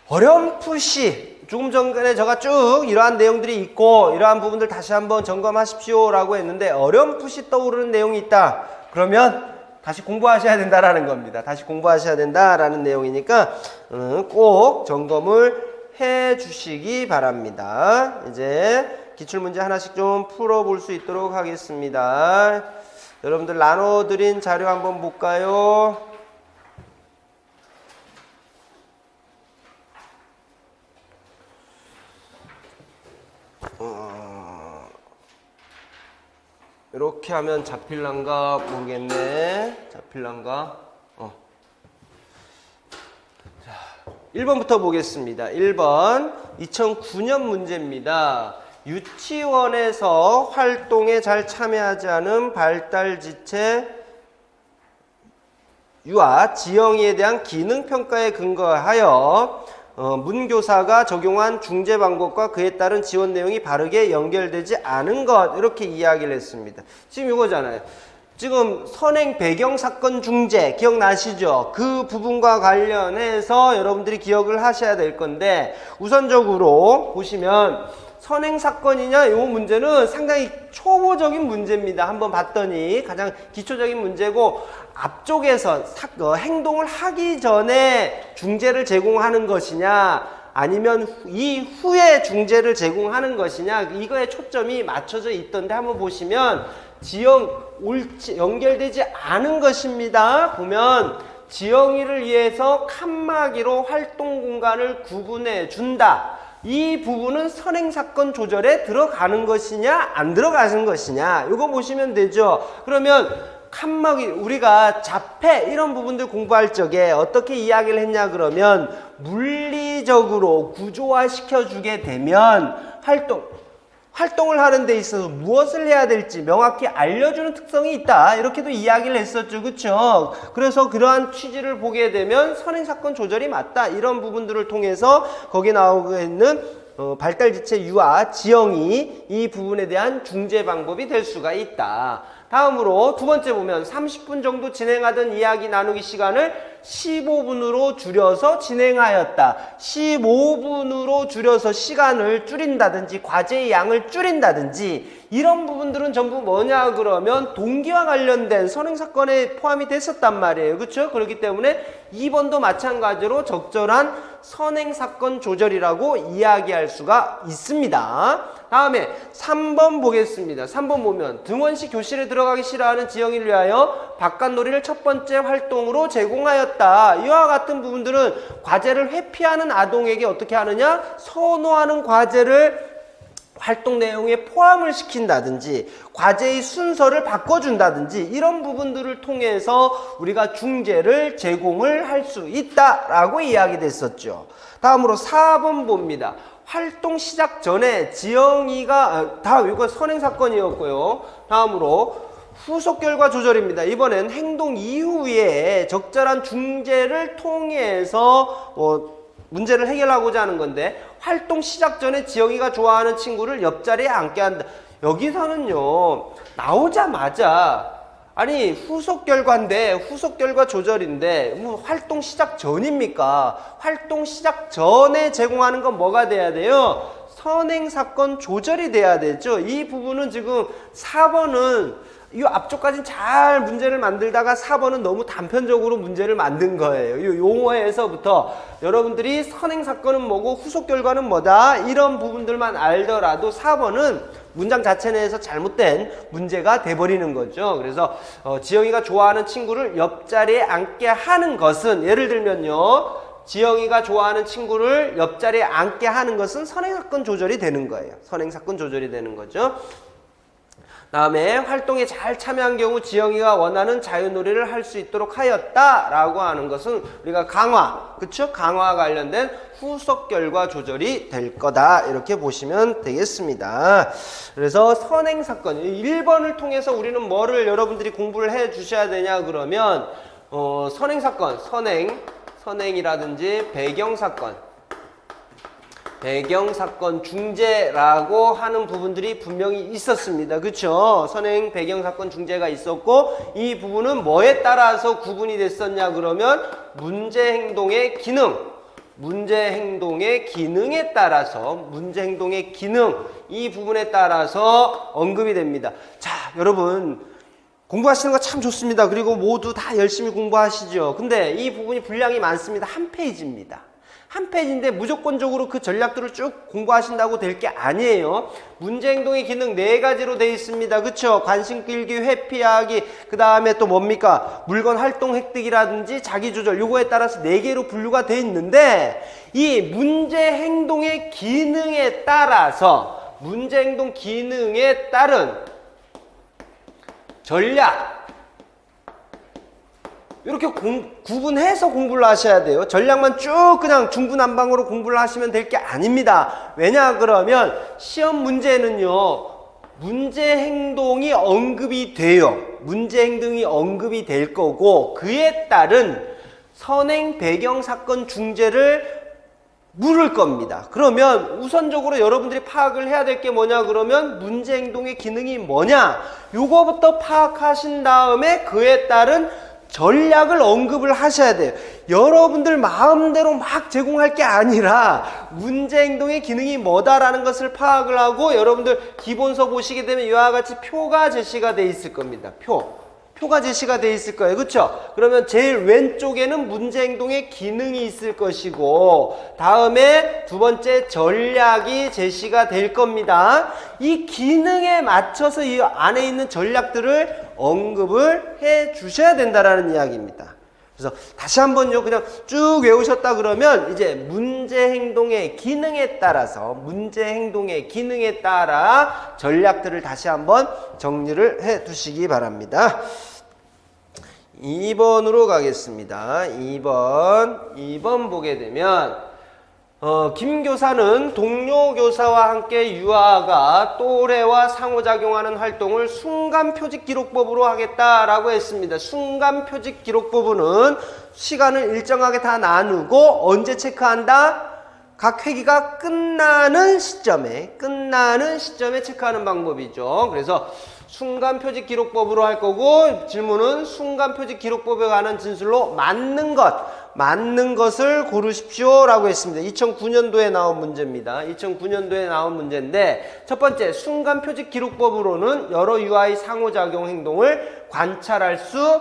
S1: 어렴풋이 조금 전에 제가 쭉 이러한 내용들이 있고 이러한 부분들 다시 한번 점검하십시오 라고 했는데 어렴풋이 떠오르는 내용이 있다. 그러면 다시 공부하셔야 된다라는 겁니다. 다시 공부하셔야 된다라는 내용이니까 꼭 점검을 해 주시기 바랍니다. 이제 기출문제 하나씩 좀 풀어볼 수 있도록 하겠습니다. 여러분들 나눠드린 자료 한번 볼까요? 이렇게 하면 잡힐란가 모르겠네. 잡힐란가? 1번부터 보겠습니다. 1번 2009년 문제입니다. 유치원에서 활동에 잘 참여하지 않은 발달지체 유아 지영이에 대한 기능평가에 근거하여 문교사가 적용한 중재 방법과 그에 따른 지원 내용이 바르게 연결되지 않은 것 이렇게 이야기를 했습니다. 지금 이거잖아요. 지금 선행 배경 사건 중재 기억나시죠? 그 부분과 관련해서 여러분들이 기억을 하셔야 될 건데 우선적으로 보시면 선행 사건이냐 이 문제는 상당히 초보적인 문제입니다. 한번 봤더니 가장 기초적인 문제고 앞쪽에서 행동을 하기 전에 중재를 제공하는 것이냐 아니면 이후에 중재를 제공하는 것이냐 이거에 초점이 맞춰져 있던데 한번 보시면 연결되지 않은 것입니다. 보면 지영이를 위해서 칸막이로 활동 공간을 구분해 준다. 이 부분은 선행사건 조절에 들어가는 것이냐 안 들어가는 것이냐 이거 보시면 되죠. 그러면 칸막이 우리가 자폐 이런 부분들 공부할 적에 어떻게 이야기를 했냐 그러면 물리적으로 구조화 시켜주게 되면 활동을 하는 데 있어서 무엇을 해야 될지 명확히 알려주는 특성이 있다. 이렇게도 이야기를 했었죠. 그렇죠? 그래서 그러한 취지를 보게 되면 선행사건 조절이 맞다. 이런 부분들을 통해서 거기에 나오고 있는 발달지체 유아 지영이 이 부분에 대한 중재 방법이 될 수가 있다. 다음으로 두 번째 보면 30분 정도 진행하던 이야기 나누기 시간을 15분으로 줄여서 진행하였다. 15분으로 줄여서 시간을 줄인다든지 과제의 양을 줄인다든지 이런 부분들은 전부 뭐냐 그러면 동기와 관련된 선행사건에 포함이 됐었단 말이에요. 그렇죠? 그렇기 때문에 2번도 마찬가지로 적절한 선행사건 조절이라고 이야기할 수가 있습니다. 다음에 3번 보겠습니다. 3번 보면 등원시 교실에 들어가기 싫어하는 지영이를 위하여 바깥놀이를 첫 번째 활동으로 제공하였다. 이와 같은 부분들은 과제를 회피하는 아동에게 어떻게 하느냐? 선호하는 과제를 활동 내용에 포함을 시킨다든지 과제의 순서를 바꿔준다든지 이런 부분들을 통해서 우리가 중재를 제공을 할 수 있다라고 이야기됐었죠. 다음으로 4번 봅니다. 활동 시작 전에 지영이가 이거 선행사건이었고요. 다음으로 후속 결과 조절입니다. 이번엔 행동 이후에 적절한 중재를 통해서 문제를 해결하고자 하는 건데 활동 시작 전에 지영이가 좋아하는 친구를 옆자리에 앉게 한다. 여기서는요 나오자마자 아니 후속 결과인데 후속 결과 조절인데 뭐 활동 시작 전입니까? 활동 시작 전에 제공하는 건 뭐가 돼야 돼요? 선행사건 조절이 돼야 되죠. 이 부분은 지금 4번은 이 앞쪽까지는 잘 문제를 만들다가 4번은 너무 단편적으로 문제를 만든 거예요. 이 용어에서부터 여러분들이 선행사건은 뭐고 후속 결과는 뭐다 이런 부분들만 알더라도 4번은 문장 자체 내에서 잘못된 문제가 돼버리는 거죠. 그래서 지영이가 좋아하는 친구를 옆자리에 앉게 하는 것은 예를 들면요 지영이가 좋아하는 친구를 옆자리에 앉게 하는 것은 선행사건 조절이 되는 거예요. 선행사건 조절이 되는 거죠. 다음에 활동에 잘 참여한 경우 지영이가 원하는 자유놀이를 할 수 있도록 하였다라고 하는 것은 우리가 강화, 그쵸? 강화와 관련된 후속 결과 조절이 될 거다 이렇게 보시면 되겠습니다. 그래서 선행사건 1번을 통해서 우리는 뭐를 여러분들이 공부를 해 주셔야 되냐 그러면 선행사건, 선행이라든지 배경사건 중재라고 하는 부분들이 분명히 있었습니다. 그쵸? 선행 배경사건 중재가 있었고 이 부분은 뭐에 따라서 구분이 됐었냐 그러면 문제행동의 기능에 따라서 문제행동의 기능 이 부분에 따라서 언급이 됩니다. 자, 여러분 공부하시는 거 참 좋습니다. 그리고 모두 다 열심히 공부하시죠. 근데 이 부분이 분량이 많습니다. 한 페이지입니다. 한 페이지인데 무조건적으로 그 전략들을 쭉 공부하신다고 될 게 아니에요. 문제행동의 기능 4가지로 되어 있습니다. 그쵸? 관심 끌기, 회피하기, 그 다음에 또 뭡니까? 물건 활동 획득이라든지 자기조절, 요거에 따라서 4개로 분류가 되어 있는데 이 문제행동의 기능에 따라서 문제행동 기능에 따른 전략 이렇게 구분해서 공부를 하셔야 돼요. 전략만 쭉 그냥 중구난방으로 공부를 하시면 될 게 아닙니다. 왜냐 그러면 시험 문제는요. 문제행동이 언급이 돼요. 문제행동이 언급이 될 거고 그에 따른 선행 배경사건 중재를 물을 겁니다. 그러면 우선적으로 여러분들이 파악을 해야 될 게 뭐냐 그러면 문제행동의 기능이 뭐냐 요거부터 파악하신 다음에 그에 따른 전략을 언급을 하셔야 돼요. 여러분들 마음대로 막 제공할 게 아니라 문제행동의 기능이 뭐다라는 것을 파악을 하고 여러분들 기본서 보시게 되면 이와 같이 표가 제시가 돼 있을 겁니다. 표가 제시가 돼 있을 거예요. 그쵸? 그러면 제일 왼쪽에는 문제행동의 기능이 있을 것이고 다음에 두 번째 전략이 제시가 될 겁니다. 이 기능에 맞춰서 이 안에 있는 전략들을 언급을 해 주셔야 된다라는 이야기입니다. 그래서 다시 한번요 그냥 쭉 외우셨다 그러면 이제 문제행동의 기능에 따라 전략들을 다시 한번 정리를 해 두시기 바랍니다. 2번으로 가겠습니다. 2번 보게 되면 김 교사는 동료 교사와 함께 유아가 또래와 상호작용하는 활동을 순간표직기록법으로 하겠다라고 했습니다. 순간표직기록법은 시간을 일정하게 다 나누고 언제 체크한다? 각 회기가 끝나는 시점에 체크하는 방법이죠. 그래서 순간표직기록법으로 할 거고 질문은 순간표직기록법에 관한 진술로 맞는 것을 고르십시오 라고 했습니다. 2009년도에 나온 문제입니다. 2009년도에 나온 문제인데 첫 번째 순간표직기록법으로는 여러 유아의 상호작용 행동을 관찰할 수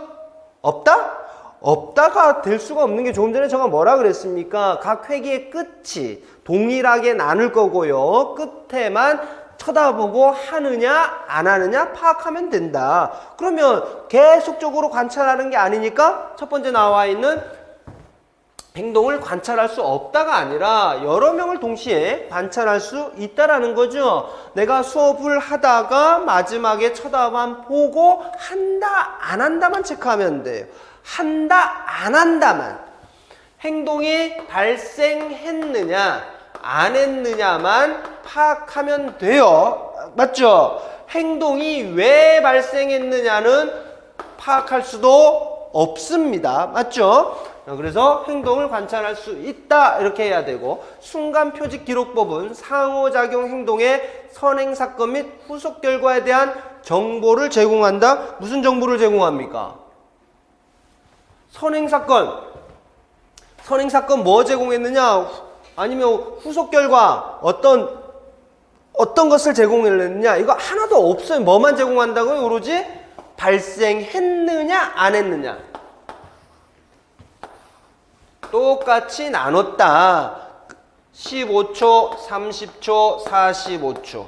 S1: 없다? 없다가 될 수가 없는 게 조금 전에 제가 뭐라 그랬습니까? 각 회기의 끝이 동일하게 나눌 거고요. 끝에만 쳐다보고 하느냐 안 하느냐 파악하면 된다. 그러면 계속적으로 관찰하는 게 아니니까 첫 번째 나와 있는 행동을 관찰할 수 없다가 아니라 여러 명을 동시에 관찰할 수 있다라는 거죠. 내가 수업을 하다가 마지막에 쳐다만 보고 한다 안 한다만 체크하면 돼요. 한다 안 한다만 행동이 발생했느냐 안 했느냐만 파악하면 돼요. 맞죠? 행동이 왜 발생했느냐는 파악할 수도 없습니다. 맞죠? 그래서 행동을 관찰할 수 있다 이렇게 해야 되고 순간표직기록법은 상호작용 행동의 선행사건 및 후속 결과에 대한 정보를 제공한다. 무슨 정보를 제공합니까? 선행사건 뭐 제공했느냐? 아니면 후속 결과 어떤 것을 제공했느냐? 이거 하나도 없어요. 뭐만 제공한다고요? 오로지 발생했느냐 안 했느냐. 똑같이 나눴다. 15초, 30초, 45초.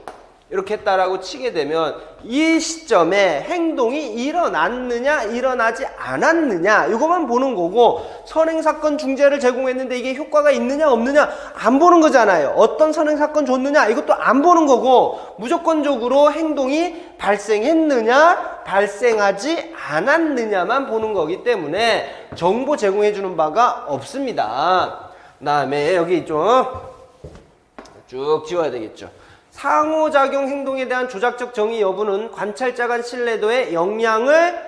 S1: 이렇게 했다라고 치게 되면 이 시점에 행동이 일어났느냐 일어나지 않았느냐 이것만 보는 거고, 선행사건 중재를 제공했는데 이게 효과가 있느냐 없느냐 안 보는 거잖아요. 어떤 선행사건 줬느냐 이것도 안 보는 거고, 무조건적으로 행동이 발생했느냐 발생하지 않았느냐만 보는 거기 때문에 정보 제공해 주는 바가 없습니다. 그 다음에 여기 있죠. 쭉 지워야 되겠죠. 상호작용 행동에 대한 조작적 정의 여부는 관찰자 간 신뢰도에 영향을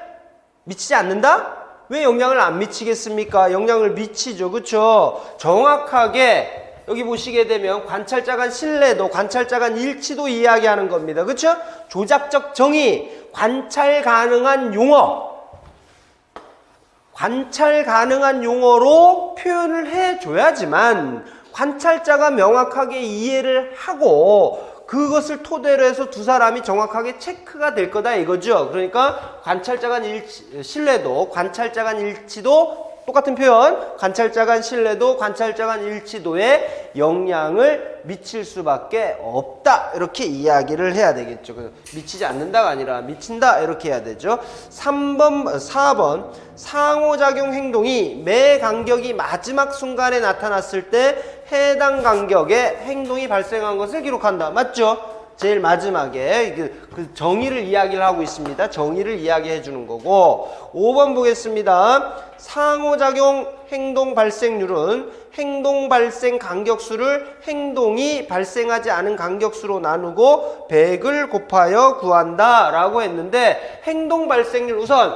S1: 미치지 않는다? 왜 영향을 안 미치겠습니까? 영향을 미치죠. 그쵸? 정확하게 여기 보시게 되면 관찰자 간 신뢰도, 관찰자 간 일치도 이야기하는 겁니다. 그쵸? 조작적 정의, 관찰 가능한 용어, 관찰 가능한 용어로 표현을 해줘야지만 관찰자가 명확하게 이해를 하고 그것을 토대로 해서 두 사람이 정확하게 체크가 될 거다 이거죠. 그러니까 관찰자 간 신뢰도, 관찰자 간 일치도 똑같은 표현, 관찰자 간 신뢰도, 관찰자 간 일치도에 영향을 미칠 수밖에 없다 이렇게 이야기를 해야 되겠죠. 미치지 않는다가 아니라 미친다 이렇게 해야 되죠. 4번 상호작용 행동이 매 간격이 마지막 순간에 나타났을 때 해당 간격에 행동이 발생한 것을 기록한다. 맞죠? 제일 마지막에 그 정의를 이야기를 하고 있습니다. 정의를 이야기해 주는 거고, 5번 보겠습니다. 상호작용 행동 발생률은 행동 발생 간격수를 행동이 발생하지 않은 간격수로 나누고 100을 곱하여 구한다 라고 했는데, 행동 발생률 우선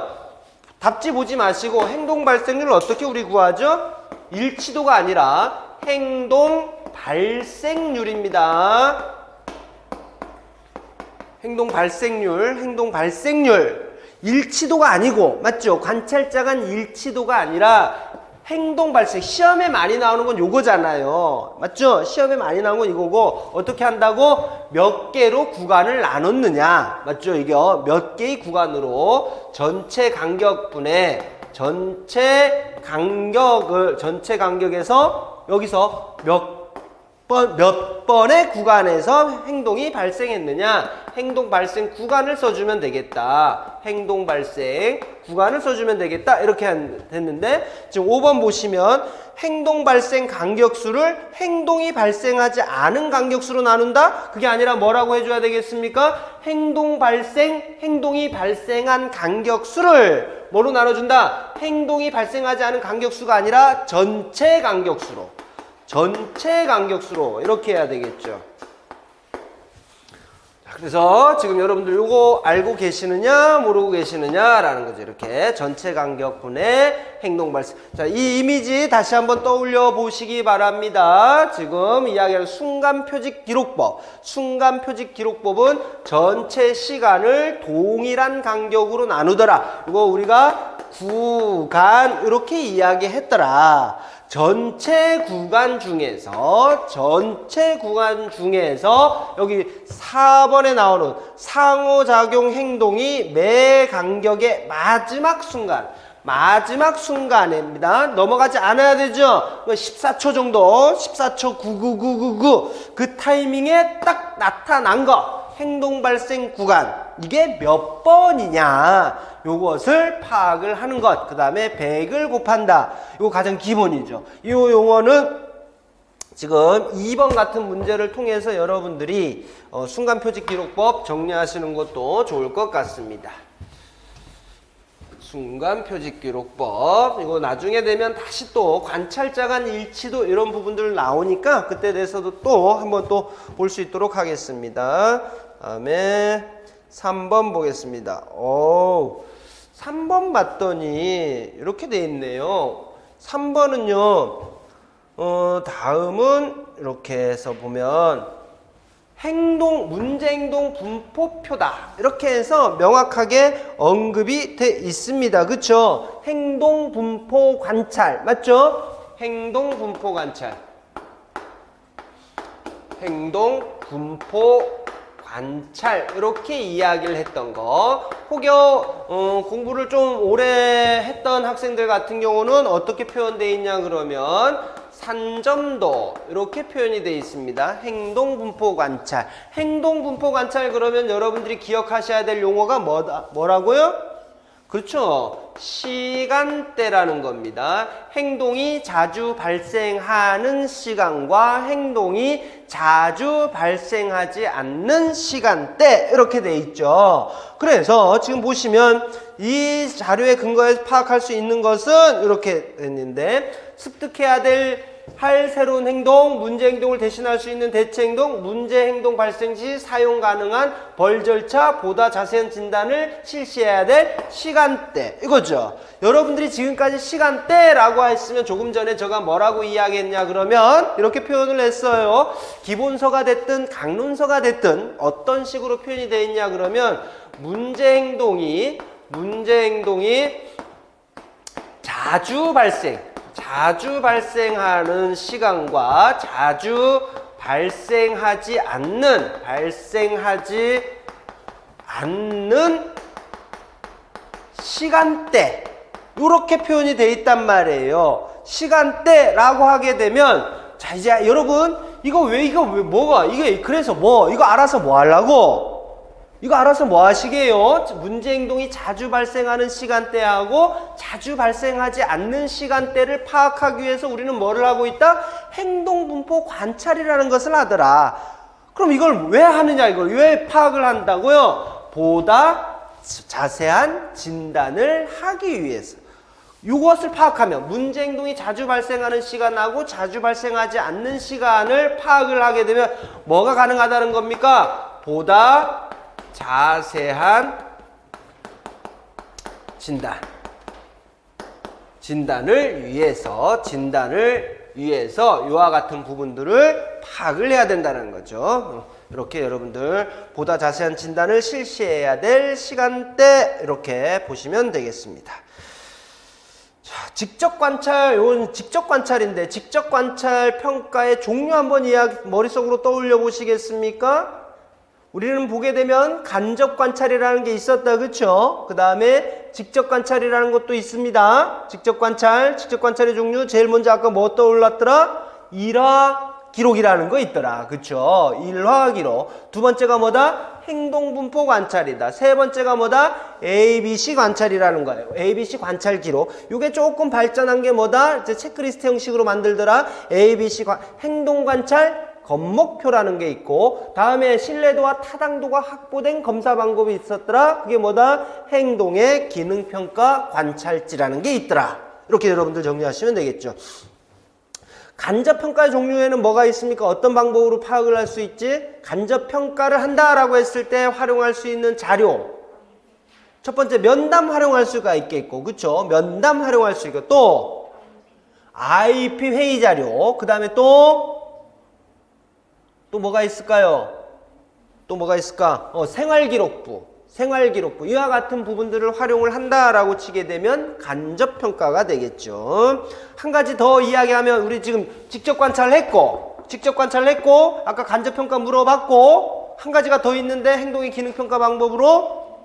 S1: 답지 보지 마시고 행동 발생률을 어떻게 우리 구하죠? 일치도가 아니라 행동 발생률입니다. 행동 발생률. 일치도가 아니고, 맞죠? 관찰자 간 일치도가 아니라 행동 발생. 시험에 많이 나오는 건 요거잖아요. 맞죠? 시험에 많이 나오는 건 이거고, 어떻게 한다고? 몇 개로 구간을 나눴느냐. 맞죠? 이게 몇 개의 구간으로 전체 간격분의 전체 간격에서 여기서 몇 번의 구간에서 행동이 발생했느냐, 행동 발생 구간을 써주면 되겠다. 행동 발생 구간을 써주면 되겠다. 이렇게 됐는데, 지금 5번 보시면 행동 발생 간격수를 행동이 발생하지 않은 간격수로 나눈다? 그게 아니라 뭐라고 해줘야 되겠습니까? 행동이 발생한 간격수를 뭐로 나눠준다? 행동이 발생하지 않은 간격수가 아니라 전체 간격수로 이렇게 해야 되겠죠. 그래서 지금 여러분들 요거 알고 계시느냐 모르고 계시느냐라는 거죠. 이렇게 전체 간격분의 행동 발생. 자, 이 이미지 다시 한번 떠올려 보시기 바랍니다. 지금 이야기하는 순간 표직 기록법. 순간 표직 기록법은 전체 시간을 동일한 간격으로 나누더라. 이거 우리가 구간 이렇게 이야기했더라. 전체 구간 중에서 여기 4번에 나오는 상호작용 행동이 매 간격의 마지막 순간입니다. 넘어가지 않아야 되죠. 14초 정도, 14초 99999 그 타이밍에 딱 나타난 거, 행동 발생 구간, 이게 몇 번이냐, 요것을 파악을 하는 것. 그 다음에 100을 곱한다. 이거 가장 기본이죠. 이 용어는 지금 2번 같은 문제를 통해서 여러분들이 순간표직기록법 정리하시는 것도 좋을 것 같습니다. 순간표직기록법, 이거 나중에 되면 다시 또 관찰자 간 일치도 이런 부분들 나오니까 그때 대해서도 또 한번 또 볼 수 있도록 하겠습니다. 다음에 3번 보겠습니다. 3번 봤더니 이렇게 돼 있네요. 3번은요, 다음은 이렇게 해서 보면 문제행동 분포표다. 이렇게 해서 명확하게 언급이 돼 있습니다. 그쵸? 행동 분포 관찰. 맞죠? 행동 분포 관찰. 행동 분포 관찰 이렇게 이야기를 했던 거. 혹여 공부를 좀 오래 했던 학생들 같은 경우는 어떻게 표현되어 있냐 그러면 산점도 이렇게 표현이 되어 있습니다. 행동분포 관찰. 행동분포 관찰 그러면 여러분들이 기억하셔야 될 용어가 뭐라고요? 그렇죠. 시간대라는 겁니다. 행동이 자주 발생하는 시간과 행동이 자주 발생하지 않는 시간대 이렇게 돼 있죠. 그래서 지금 보시면 이 자료에 근거해서 파악할 수 있는 것은 이렇게 됐는데 습득해야 할 새로운 행동, 문제 행동을 대신할 수 있는 대체 행동, 문제 행동 발생 시 사용 가능한 벌 절차, 보다 자세한 진단을 실시해야 될 시간대 이거죠. 여러분들이 지금까지 시간대라고 했으면 조금 전에 제가 뭐라고 이야기했냐 그러면 이렇게 표현을 했어요. 기본서가 됐든 강론서가 됐든 어떤 식으로 표현이 되어 있냐 그러면 문제 행동이 자주 발생하는 시간과 자주 발생하지 않는 시간대 이렇게 표현이 돼 있단 말이에요. 시간대라고 하게 되면 자 이제 여러분 그래서 이거 알아서 뭐 하려고? 이거 알아서 뭐 하시게요? 문제 행동이 자주 발생하는 시간대하고 자주 발생하지 않는 시간대를 파악하기 위해서 우리는 뭐를 하고 있다? 행동분포 관찰이라는 것을 하더라. 그럼 이걸 왜 하느냐? 이걸 왜 파악을 한다고요? 보다 자세한 진단을 하기 위해서. 이것을 파악하면 문제 행동이 자주 발생하는 시간하고 자주 발생하지 않는 시간을 파악을 하게 되면 뭐가 가능하다는 겁니까? 보다 자세한 진단을 위해서 이와 같은 부분들을 파악을 해야 된다는 거죠. 이렇게 여러분들 보다 자세한 진단을 실시해야 될 시간대 이렇게 보시면 되겠습니다. 자, 직접 관찰, 이건 직접 관찰인데 직접 관찰 평가의 종류 한번 머릿속으로 떠올려 보시겠습니까? 우리는 보게 되면 간접 관찰이라는 게 있었다. 그쵸? 그 다음에 직접 관찰이라는 것도 있습니다. 직접 관찰의 종류 제일 먼저 아까 뭐 떠올랐더라? 일화 기록이라는 거 있더라. 그쵸? 일화 기록. 두 번째가 뭐다? 행동분포 관찰이다. 세 번째가 뭐다? ABC 관찰이라는 거예요. ABC 관찰 기록. 요게 조금 발전한 게 뭐다? 이제 체크리스트 형식으로 만들더라. ABC 행동 관찰 건목표라는 게 있고 다음에 신뢰도와 타당도가 확보된 검사 방법이 있었더라. 그게 뭐다? 행동의 기능평가 관찰지라는 게 있더라. 이렇게 여러분들 정리하시면 되겠죠. 간접평가의 종류에는 뭐가 있습니까? 어떤 방법으로 파악을 할 수 있지? 간접평가를 한다라고 했을 때 활용할 수 있는 자료. 첫 번째 면담 활용할 수가 있겠고 그쵸? 면담 활용할 수 있고 또 IP 회의 자료. 그 다음에 또 뭐가 있을까요? 또 뭐가 있을까? 생활기록부. 이와 같은 부분들을 활용을 한다라고 치게 되면 간접평가가 되겠죠. 한 가지 더 이야기하면 우리 지금 직접 관찰했고 아까 간접평가 물어봤고 한 가지가 더 있는데 행동의 기능평가 방법으로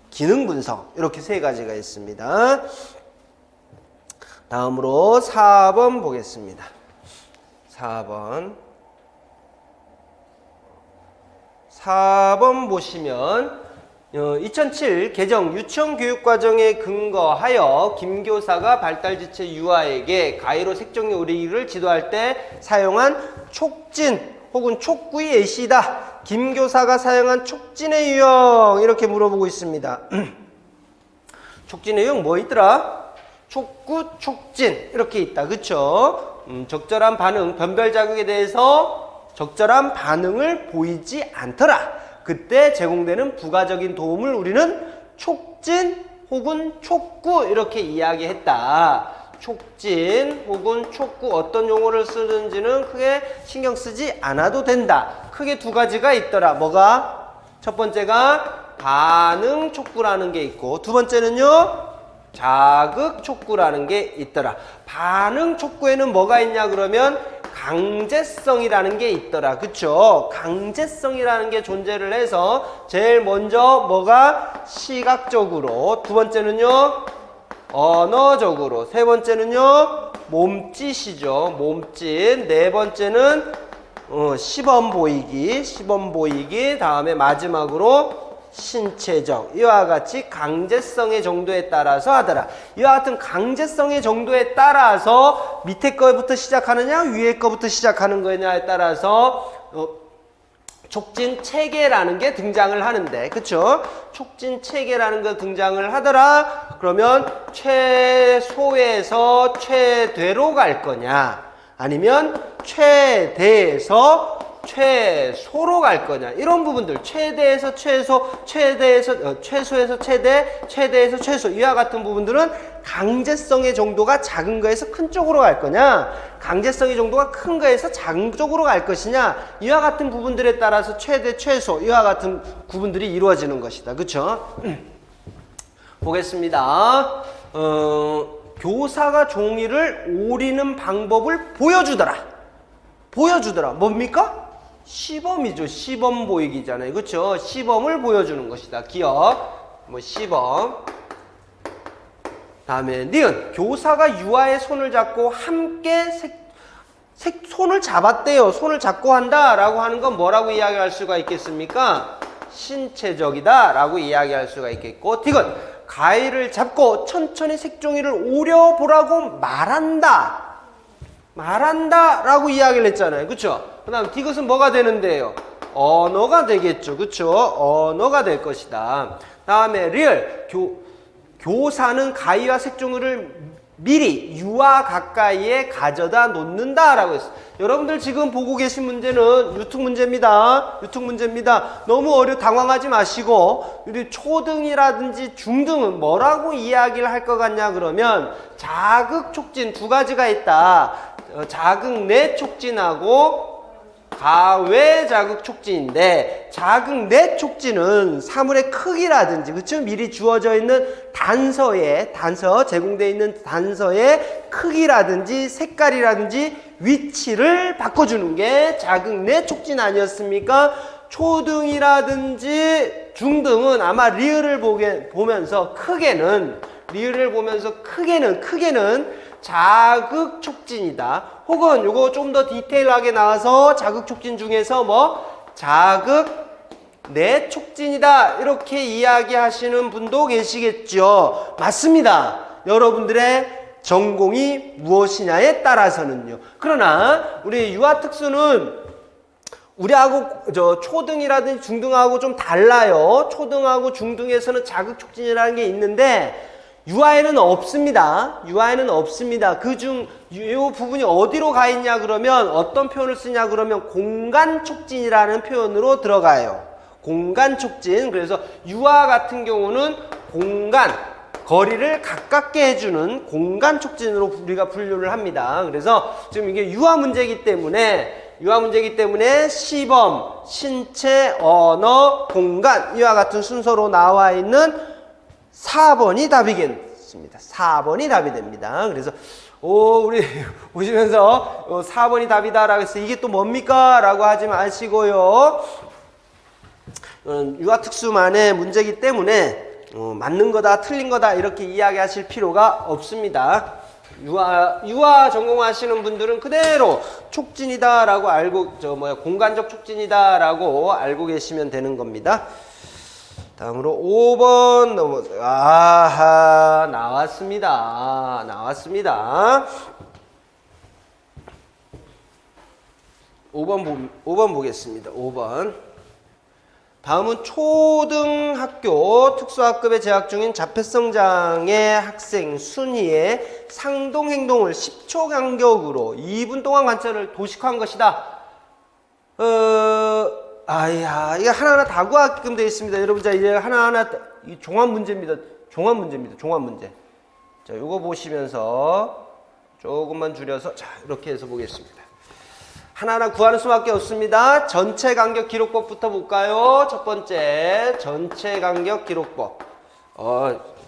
S1: 기능분석 이렇게 세 가지가 있습니다. 다음으로 4번 보겠습니다. 4번 보시면 2007 개정 유치원 교육과정에 근거하여 김교사가 발달지체 유아에게 가위로 색종이 오리기를 지도할 때 사용한 촉진 혹은 촉구의 예시다. 김교사가 사용한 촉진의 유형 이렇게 물어보고 있습니다. 촉진의 유형 뭐 있더라? 촉구, 촉진 이렇게 있다. 그쵸? 적절한 반응, 변별 자극에 대해서 적절한 반응을 보이지 않더라. 그때 제공되는 부가적인 도움을 우리는 촉진 혹은 촉구 이렇게 이야기했다. 촉진 혹은 촉구 어떤 용어를 쓰는지는 크게 신경 쓰지 않아도 된다. 크게 두 가지가 있더라. 뭐가? 첫 번째가 반응 촉구라는 게 있고 두 번째는요. 자극 촉구라는 게 있더라. 반응 촉구에는 뭐가 있냐 그러면 강제성이라는 게 있더라. 그쵸? 강제성이라는 게 존재를 해서 제일 먼저 뭐가 시각적으로, 두 번째는요 언어적으로, 세 번째는요 몸짓이죠. 몸짓. 네 번째는 시범 보이기. 다음에 마지막으로 신체적. 이와 같이 강제성의 정도에 따라서 하더라. 이와 같은 강제성의 정도에 따라서 밑에 거부터 시작하느냐 위에 거부터 시작하는 거냐에 따라서 촉진 체계라는 게 등장을 하는데, 그쵸? 촉진 체계라는 거 등장을 하더라. 그러면 최소에서 최대로 갈 거냐, 아니면 최대에서 최소로 갈 거냐, 이런 부분들, 최대에서 최소, 최소에서 최대, 최대에서 최소, 이와 같은 부분들은 강제성의 정도가 작은 거에서 큰 쪽으로 갈 거냐, 강제성의 정도가 큰 거에서 작은 쪽으로 갈 것이냐, 이와 같은 부분들에 따라서 최대, 최소, 이와 같은 구분들이 이루어지는 것이다. 그쵸? 보겠습니다. 교사가 종이를 오리는 방법을 보여주더라. 뭡니까? 시범이죠. 시범 보이기잖아요. 그쵸? 시범을 보여주는 것이다. 기억. 시범. 다음에 니은. 교사가 유아의 손을 잡고 함께 손을 잡았대요. 손을 잡고 한다 라고 하는 건 뭐라고 이야기할 수가 있겠습니까? 신체적이다 라고 이야기할 수가 있겠고, 디귿. 가위를 잡고 천천히 색종이를 오려보라고 말한다 라고 이야기를 했잖아요. 그쵸? 그 다음 디귿은 뭐가 되는데요? 언어가 되겠죠. 그쵸? 언어가 될 것이다. 다음에 리을. 교사는 가위와 색종이를 미리 유아 가까이에 가져다 놓는다 라고 했어요. 여러분들 지금 보고 계신 문제는 유특 문제입니다. 너무 당황하지 마시고, 우리 초등이라든지 중등은 뭐라고 이야기를 할 것 같냐 그러면 자극 촉진 두 가지가 있다. 자극 내 촉진하고 가외 자극 촉진인데, 자극 내 촉진은 사물의 크기라든지, 그쵸? 미리 주어져 있는 단서 제공되어 있는 단서의 크기라든지 색깔이라든지 위치를 바꿔주는 게 자극 내 촉진 아니었습니까? 초등이라든지 중등은 아마 리을을 보면서 크게는 자극 촉진이다. 혹은 요거 좀 더 디테일하게 나와서 자극 촉진 중에서 자극 내 촉진이다 이렇게 이야기하시는 분도 계시겠죠. 맞습니다. 여러분들의 전공이 무엇이냐에 따라서는요. 그러나 우리 유아특수는 우리하고 초등이라든지 중등하고 좀 달라요. 초등하고 중등에서는 자극 촉진이라는 게 있는데 유아에는 없습니다. 이 부분이 어디로 가 있냐 그러면, 어떤 표현을 쓰냐 그러면 공간 촉진이라는 표현으로 들어가요. 공간 촉진. 그래서 유아 같은 경우는 거리를 가깝게 해주는 공간 촉진으로 우리가 분류를 합니다. 그래서 지금 이게 유아 문제이기 때문에 시범, 신체, 언어, 공간, 이와 같은 순서로 나와 있는 4번이 답이겠습니다. 4번이 답이 됩니다. 그래서 우리 보시면서 4번이 답이다라고 해서 이게 또 뭡니까? 라고 하지 마시고요. 유아특수만의 문제이기 때문에 맞는 거다 틀린 거다 이렇게 이야기하실 필요가 없습니다. 유아 전공하시는 분들은 그대로 촉진이다라고 알고 공간적 촉진이다라고 알고 계시면 되는 겁니다. 다음으로 5번 넘어서요. 아하, 나왔습니다. 5번 보겠습니다. 5번. 다음은 초등학교 특수학급에 재학 중인 자폐성 장애 학생 순희의 상동 행동을 10초 간격으로 2분 동안 관찰을 도식화한 것이다. 이게 하나하나 다 구하게끔 되어 있습니다. 여러분, 자, 이제 하나하나 종합 문제입니다. 종합 문제. 자, 요거 보시면서 조금만 줄여서, 자, 이렇게 해서 보겠습니다. 하나하나 구하는 수밖에 없습니다. 전체 간격 기록법부터 볼까요? 첫 번째, 전체 간격 기록법.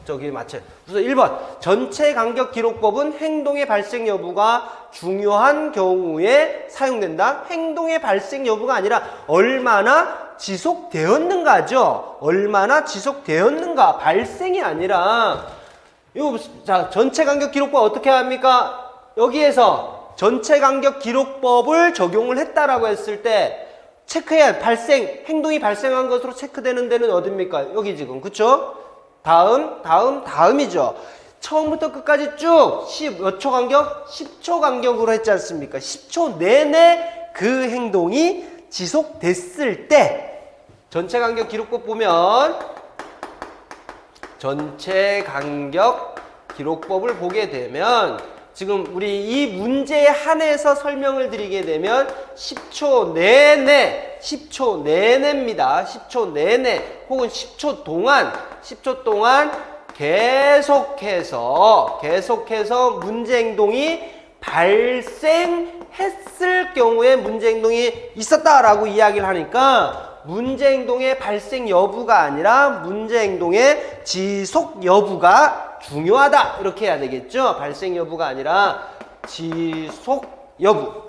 S1: 저기 맞춰요. 우선 1번. 전체 간격 기록법은 행동의 발생 여부가 중요한 경우에 사용된다. 행동의 발생 여부가 아니라 얼마나 지속되었는가죠. 얼마나 지속되었는가. 발생이 아니라 요, 자, 전체 간격 기록법 어떻게 합니까? 여기에서 전체 간격 기록법을 적용을 했다라고 했을 때 체크해야 행동이 발생한 것으로 체크되는 데는 어딥니까? 여기 지금, 그쵸? 다음이죠. 처음부터 끝까지 쭉 몇 초 간격? 10초 간격으로 했지 않습니까? 10초 내내 그 행동이 지속됐을 때 전체 간격 기록법 보면 전체 간격 기록법을 보게 되면 지금 우리 이 문제에 한해서 설명을 드리게 되면 10초 내내입니다. 10초 내내 혹은 10초 동안 계속해서 문제 행동이 발생했을 경우에 문제 행동이 있었다라고 이야기를 하니까 문제 행동의 발생 여부가 아니라 문제 행동의 지속 여부가 중요하다. 이렇게 해야 되겠죠? 발생 여부가 아니라 지속 여부.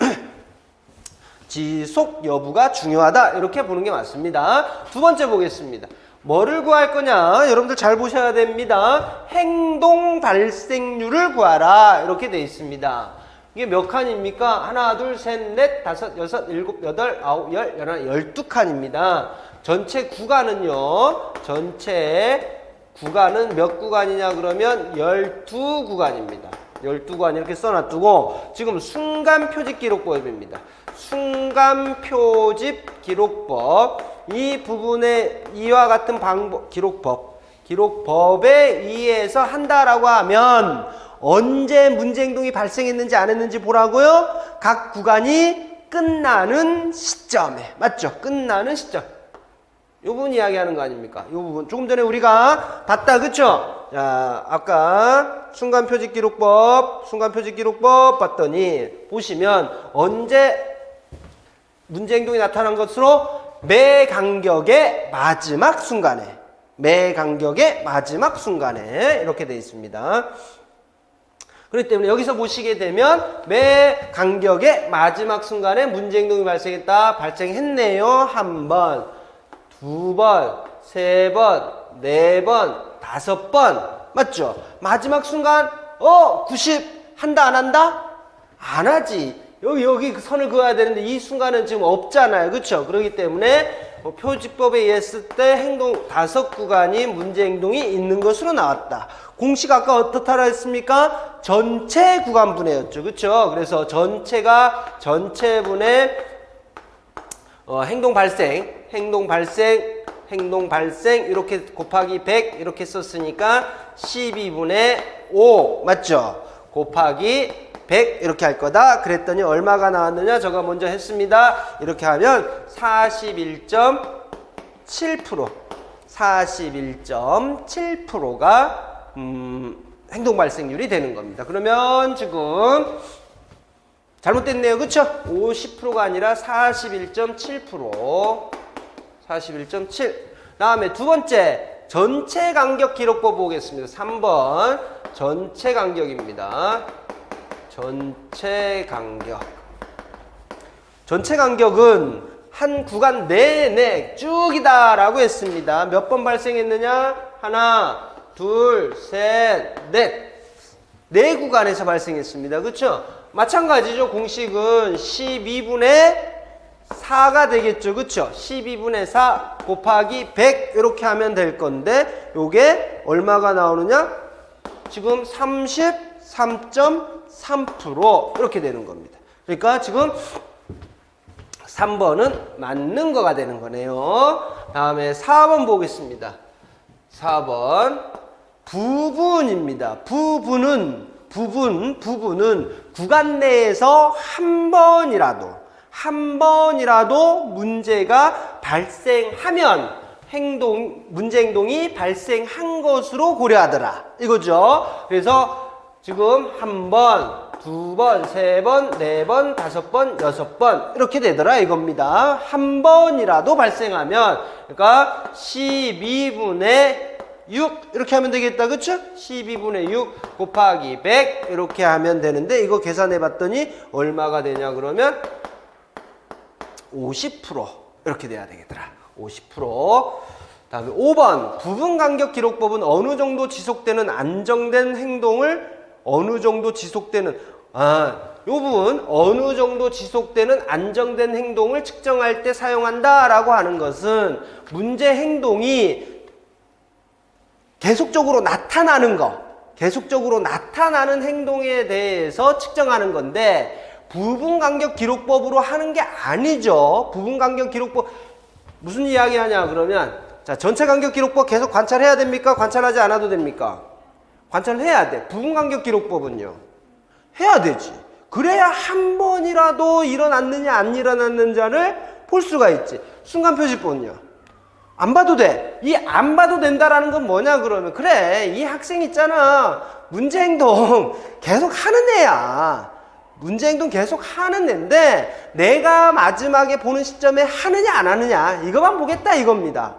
S1: 지속 여부가 중요하다. 이렇게 보는 게 맞습니다. 두 번째 보겠습니다. 뭐를 구할 거냐? 여러분들 잘 보셔야 됩니다. 행동 발생률을 구하라. 이렇게 돼 있습니다. 이게 몇 칸입니까? 하나, 둘, 셋, 넷, 다섯, 여섯, 일곱, 여덟, 아홉, 열, 열하나, 12칸입니다. 전체 구간은요. 전체 구간은 몇 구간이냐 그러면 12구간입니다. 12구간 이렇게 써놔두고 지금 순간 표집 기록법입니다. 순간 표집 기록법. 이 부분에 이와 같은 방법, 기록법에 의해서 한다라고 하면 언제 문제 행동이 발생했는지 안 했는지 보라고요? 각 구간이 끝나는 시점에. 맞죠? 끝나는 시점. 이 부분 이야기하는 거 아닙니까? 이 부분. 조금 전에 우리가 봤다. 그쵸? 자, 아까 순간 표집 기록법 봤더니 보시면 언제 문제 행동이 나타난 것으로 매 간격의 마지막 순간에 이렇게 되어 있습니다. 그렇기 때문에 여기서 보시게 되면 매 간격의 마지막 순간에 문제 행동이 발생했네요. 한 번, 두 번, 세 번, 네 번, 다섯 번. 맞죠? 마지막 순간 90 한다 안 한다? 안 하지. 여기 선을 그어야 되는데 이 순간은 지금 없잖아요. 그렇죠? 그렇기 때문에 표집법에 의했을 때 행동 5구간이 문제 행동이 있는 것으로 나왔다. 공식 아까 어떻다라 했습니까? 전체 구간분해였죠. 그렇죠? 그래서 전체분의 행동 발생 이렇게 곱하기 100 이렇게 썼으니까 12분의 5 맞죠? 곱하기 100 이렇게 할 거다. 그랬더니 얼마가 나왔느냐? 제가 먼저 했습니다. 이렇게 하면 41.7% 41.7%가 행동 발생률이 되는 겁니다. 그러면 지금 잘못됐네요. 그쵸? 50%가 아니라 41.7%. 41.7. 다음에 두 번째 전체 간격 기록법 보겠습니다. 3번 전체 간격입니다. 전체 간격은 한 구간 내내 쭉이다 라고 했습니다. 몇 번 발생했느냐? 하나, 둘, 셋, 넷. 네 구간에서 발생했습니다. 그렇죠? 마찬가지죠. 공식은 12분의 4가 되겠죠. 그렇죠? 12분의 4 곱하기 100 이렇게 하면 될 건데 요게 얼마가 나오느냐? 지금 33.3% 이렇게 되는 겁니다. 그러니까 지금 3번은 맞는 거가 되는 거네요. 다음에 4번 보겠습니다. 4번 부분입니다. 부분은 구간 내에서 한 번이라도 문제가 발생하면 문제 행동이 발생한 것으로 고려하더라. 이거죠. 그래서 지금 한 번, 두 번, 세 번, 네 번, 다섯 번, 여섯 번 이렇게 되더라 이겁니다. 한 번이라도 발생하면 그러니까 12분의 6 이렇게 하면 되겠다. 그쵸? 12분의 6 곱하기 100 이렇게 하면 되는데 이거 계산해 봤더니 얼마가 되냐 그러면 50% 이렇게 돼야 되겠더라. 50%. 다음에 5번 부분간격기록법은 어느 정도 지속되는 안정된 행동을 어느 정도 지속되는 요 부분 어느 정도 지속되는 안정된 행동을 측정할 때 사용한다 라고 하는 것은 문제 행동이 계속적으로 나타나는 거 계속적으로 나타나는 행동에 대해서 측정하는 건데 부분간격기록법으로 하는 게 아니죠. 부분간격기록법 무슨 이야기 하냐 그러면 자 전체 간격기록법 계속 관찰해야 됩니까? 관찰하지 않아도 됩니까? 관찰해야 돼. 부분간격기록법은요 해야 되지. 그래야 한 번이라도 일어났느냐 안 일어났느냐를 볼 수가 있지. 순간표시법은요 안 봐도 돼. 이 안 봐도 된다라는 건 뭐냐 그러면 그래 이 학생 있잖아 문제행동 계속 하는 애야. 문제행동 계속 하는 애인데 내가 마지막에 보는 시점에 하느냐 안 하느냐 이거만 보겠다 이겁니다.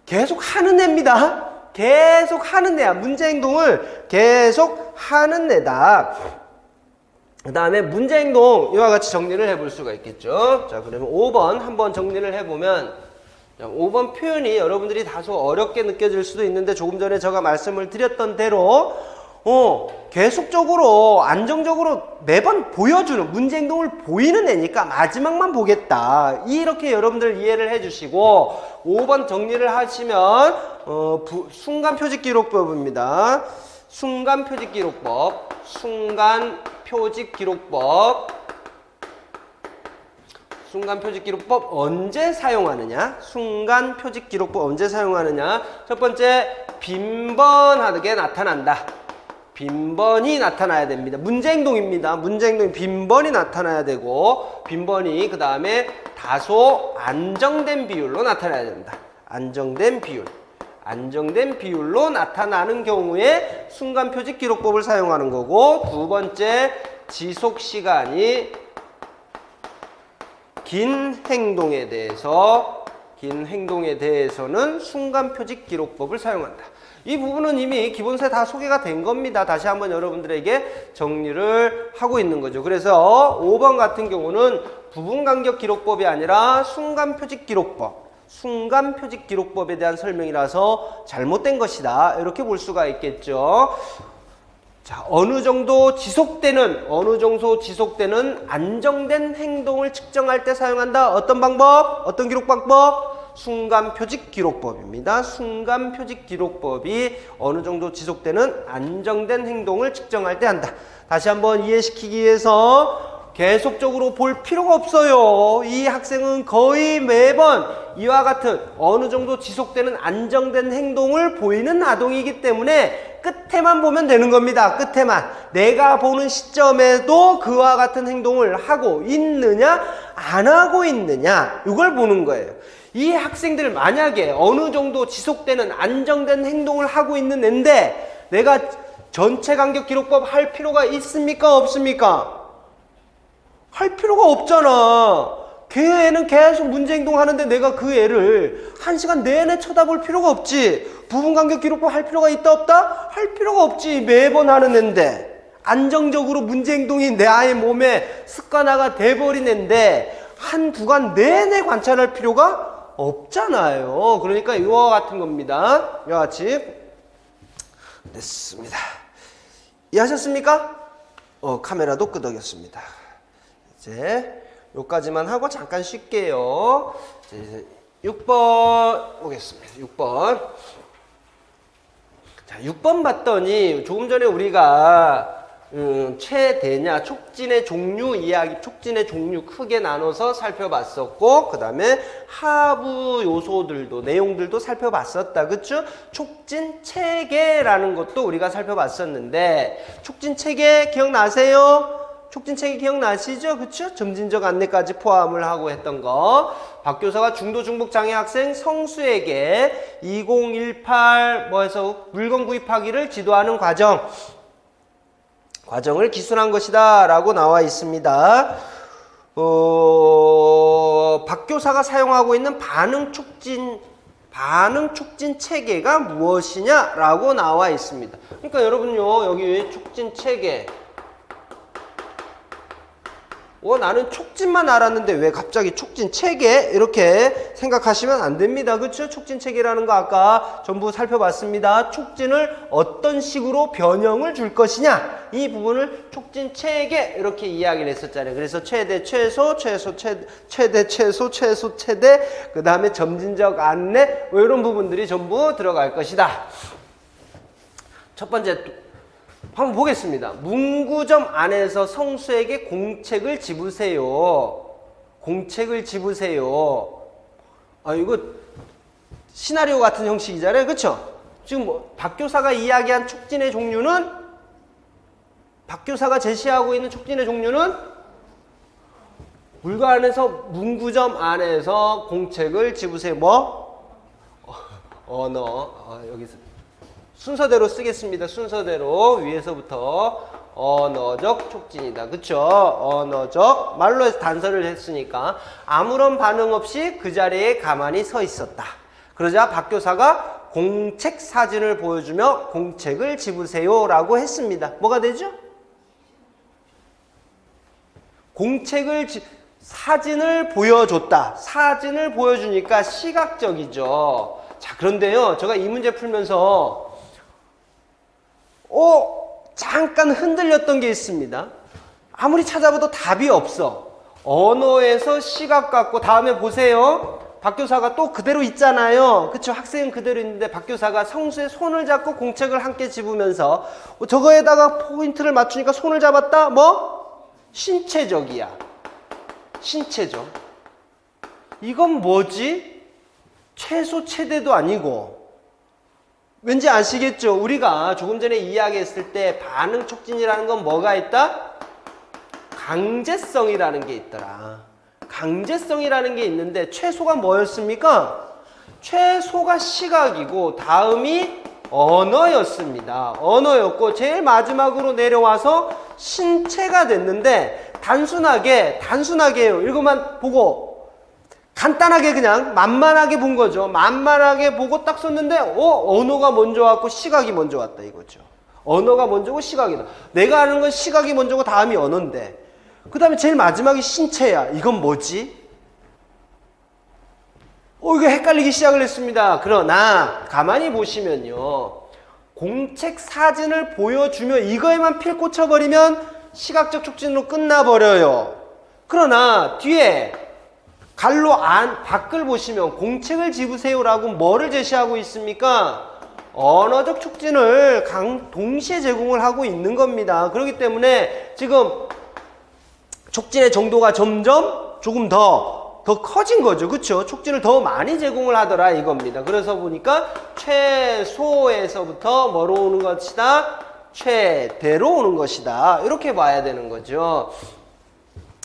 S1: 계속 하는 애입니다. 계속 하는 애야. 문제행동을 계속 하는 애다. 그 다음에 문제행동 이와 같이 정리를 해볼 수가 있겠죠. 자 그러면 5번 한번 정리를 해보면 5번 표현이 여러분들이 다소 어렵게 느껴질 수도 있는데 조금 전에 제가 말씀을 드렸던 대로 계속적으로 안정적으로 매번 보여주는 문제행동을 보이는 애니까 마지막만 보겠다 이렇게 여러분들 이해를 해주시고 5번 정리를 하시면 순간표직기록법입니다. 순간표직기록법 순간표직기록법 언제 사용하느냐? 순간표직기록법 언제 사용하느냐? 첫 번째 빈번하게 나타난다. 빈번히 나타나야 됩니다. 문제행동입니다. 문제행동이 빈번히 나타나야 되고 빈번히 그 다음에 다소 안정된 비율로 나타나야 된다. 안정된 비율로 나타나는 경우에 순간표직기록법을 사용하는 거고 두 번째 지속시간이 긴 행동에 대해서는 순간표직기록법을 사용한다. 이 부분은 이미 기본서에 다 소개가 된 겁니다. 다시 한번 여러분들에게 정리를 하고 있는 거죠. 그래서 5번 같은 경우는 부분간격기록법이 아니라 순간표직기록법에 대한 설명이라서 잘못된 것이다. 이렇게 볼 수가 있겠죠. 자, 어느 정도 지속되는 안정된 행동을 측정할 때 사용한다. 어떤 방법? 어떤 기록 방법? 순간표직기록법입니다. 순간표직기록법이 어느 정도 지속되는 안정된 행동을 측정할 때 한다. 다시 한번 이해시키기 위해서 계속적으로 볼 필요가 없어요. 이 학생은 거의 매번 이와 같은 어느 정도 지속되는 안정된 행동을 보이는 아동이기 때문에 끝에만 보면 되는 겁니다. 끝에만. 내가 보는 시점에도 그와 같은 행동을 하고 있느냐 안 하고 있느냐 이걸 보는 거예요. 이 학생들 만약에 어느 정도 지속되는 안정된 행동을 하고 있는 애인데 내가 전체 간격 기록법 할 필요가 있습니까? 없습니까? 할 필요가 없잖아. 그 애는 계속 문제 행동하는데 내가 그 애를 1시간 내내 쳐다볼 필요가 없지. 부분 간격 기록법 할 필요가 있다 없다? 할 필요가 없지. 매번 하는 애인데 안정적으로 문제 행동이 내 아이 몸에 습관화가 돼버린 애인데 한 구간 내내 관찰할 필요가 없잖아요. 그러니까 이와 같은 겁니다. 이와 같이 됐습니다. 이해하셨습니까? 카메라도 끄덕였습니다. 이제 여기까지만 하고 잠깐 쉴게요. 이제 6번 보겠습니다. 6번. 자, 6번 봤더니 조금 전에 우리가 최대냐 촉진의 종류 이야기, 촉진의 종류 크게 나눠서 살펴봤었고 그 다음에 하부 요소들도 내용들도 살펴봤었다. 그쵸? 촉진 체계라는 것도 우리가 살펴봤었는데 촉진 체계 기억나세요? 촉진 체계 기억나시죠? 그쵸? 점진적 안내까지 포함을 하고 했던 거. 박 교사가 중도 중복 장애 학생 성수에게 2018 뭐해서 물건 구입하기를 지도하는 과정을 기술한 것이다 라고 나와 있습니다. 박 교사가 사용하고 있는 반응 촉진 반응 촉진 체계가 무엇이냐라고 나와 있습니다. 그러니까 여러분요, 여기 촉진 체계. 나는 촉진만 알았는데 왜 갑자기 촉진 체계? 이렇게 생각하시면 안 됩니다. 그렇죠? 촉진 체계라는 거 아까 전부 살펴봤습니다. 촉진을 어떤 식으로 변형을 줄 것이냐, 이 부분을 촉진 체계 이렇게 이야기를 했었잖아요. 그래서 최대, 최소, 최대, 최소, 최대, 그 다음에 점진적 안내, 뭐 이런 부분들이 전부 들어갈 것이다. 첫 번째, 한번 보겠습니다. 문구점 안에서 성수에게 공책을 집으세요. 공책을 집으세요. 이거 시나리오 같은 형식이잖아요. 그렇죠? 지금 박교사가 이야기한 촉진의 종류는, 박교사가 제시하고 있는 촉진의 종류는 문구점 안에서 공책을 집으세요. 언어. 여기서 순서대로 쓰겠습니다. 순서대로 위에서부터 언어적 촉진이다. 그쵸? 언어적. 말로 해서 단서를 했으니까 아무런 반응 없이 그 자리에 가만히 서 있었다. 그러자 박교사가 공책 사진을 보여주며 공책을 집으세요 라고 했습니다. 뭐가 되죠? 사진을 보여줬다. 사진을 보여주니까 시각적이죠. 자, 그런데요, 제가 이 문제 풀면서 잠깐 흔들렸던 게 있습니다. 아무리 찾아봐도 답이 없어. 언어에서 시각 갖고, 다음에 보세요. 박교사가 또 그대로 있잖아요. 그쵸? 학생은 그대로 있는데 박교사가 성수의 손을 잡고 공책을 함께 집으면서 저거에다가 포인트를 맞추니까 손을 잡았다? 신체적이야. 신체적. 이건 뭐지? 최소, 최대도 아니고. 왠지 아시겠죠? 우리가 조금 전에 이야기했을 때 반응 촉진이라는 건 뭐가 있다? 강제성이라는 게 있더라. 강제성이라는 게 있는데 최소가 뭐였습니까? 최소가 시각이고 다음이 언어였습니다. 언어였고 제일 마지막으로 내려와서 신체가 됐는데 단순하게요. 이것만 보고 간단하게 그냥 만만하게 본 거죠. 만만하게 보고 딱 썼는데 언어가 먼저 왔고 시각이 먼저 왔다 이거죠. 언어가 먼저고 시각이다. 내가 아는 건 시각이 먼저고 다음이 언어인데 그 다음에 제일 마지막이 신체야. 이건 뭐지? 이거 헷갈리기 시작을 했습니다. 그러나 가만히 보시면요. 공책 사진을 보여주며 이거에만 필 꽂혀버리면 시각적 촉진으로 끝나버려요. 그러나 뒤에 갈로 밖을 보시면 공책을 집으세요라고 뭐를 제시하고 있습니까? 언어적 촉진을 동시에 제공을 하고 있는 겁니다. 그렇기 때문에 지금 촉진의 정도가 점점 조금 더 커진 거죠. 그렇죠? 촉진을 더 많이 제공을 하더라 이겁니다. 그래서 보니까 최소에서부터 뭐로 오는 것이다? 최대로 오는 것이다. 이렇게 봐야 되는 거죠.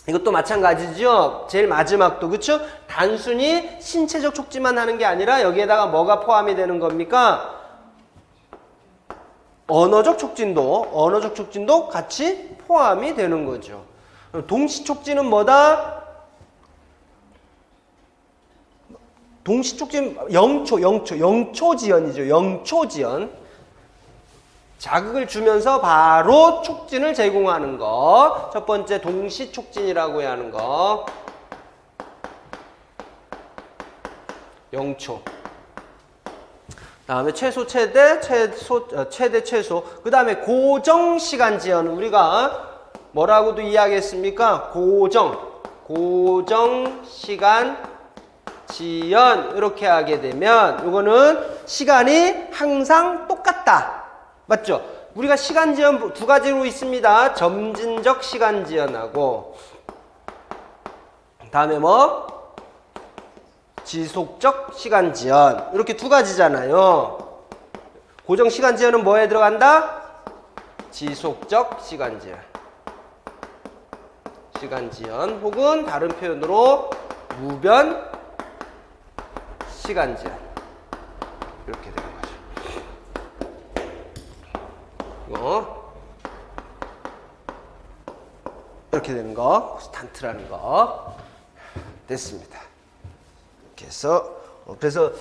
S1: 이것도 마찬가지죠. 제일 마지막도 그렇죠? 단순히 신체적 촉진만 하는 게 아니라 여기에다가 뭐가 포함이 되는 겁니까? 언어적 촉진도 같이 포함이 되는 거죠. 동시 촉진은 뭐다? 동시 촉진 영초지연이죠. 영초지연. 자극을 주면서 바로 촉진을 제공하는 거. 첫 번째 동시 촉진이라고 하는 거. 영초. 다음에 최소 최대, 최대 최소. 그 다음에 고정 시간 지연. 우리가 뭐라고도 이야기했습니까? 고정 시간 지연. 이렇게 하게 되면 이거는 시간이 항상 똑같다. 맞죠? 우리가 시간 지연 두 가지로 있습니다. 점진적 시간 지연하고 다음에 지속적 시간 지연. 이렇게 두 가지잖아요. 고정 시간 지연은 뭐에 들어간다? 지속적 시간 지연. 시간 지연 혹은 다른 표현으로 무변 시간 지연. 이렇게 되는 거죠. 이렇게 되는 거, 콘스탄트라는 거 됐습니다. 이렇게 해서 그래서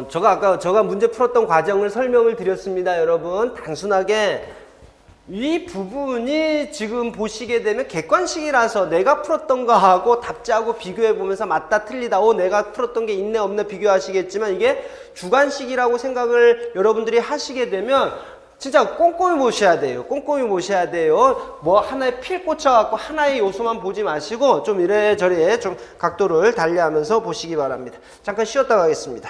S1: 제가 문제 풀었던 과정을 설명을 드렸습니다. 여러분 단순하게 이 부분이 지금 보시게 되면 객관식이라서 내가 풀었던 거하고 답지하고 비교해 보면서 맞다 틀리다 내가 풀었던 게 있네 없네 비교하시겠지만 이게 주관식이라고 생각을 여러분들이 하시게 되면 진짜 꼼꼼히 보셔야 돼요. 꼼꼼히 보셔야 돼요. 뭐 하나에 필 꽂혀갖고 하나의 요소만 보지 마시고 좀 이래저래 좀 각도를 달리하면서 보시기 바랍니다. 잠깐 쉬었다 가겠습니다.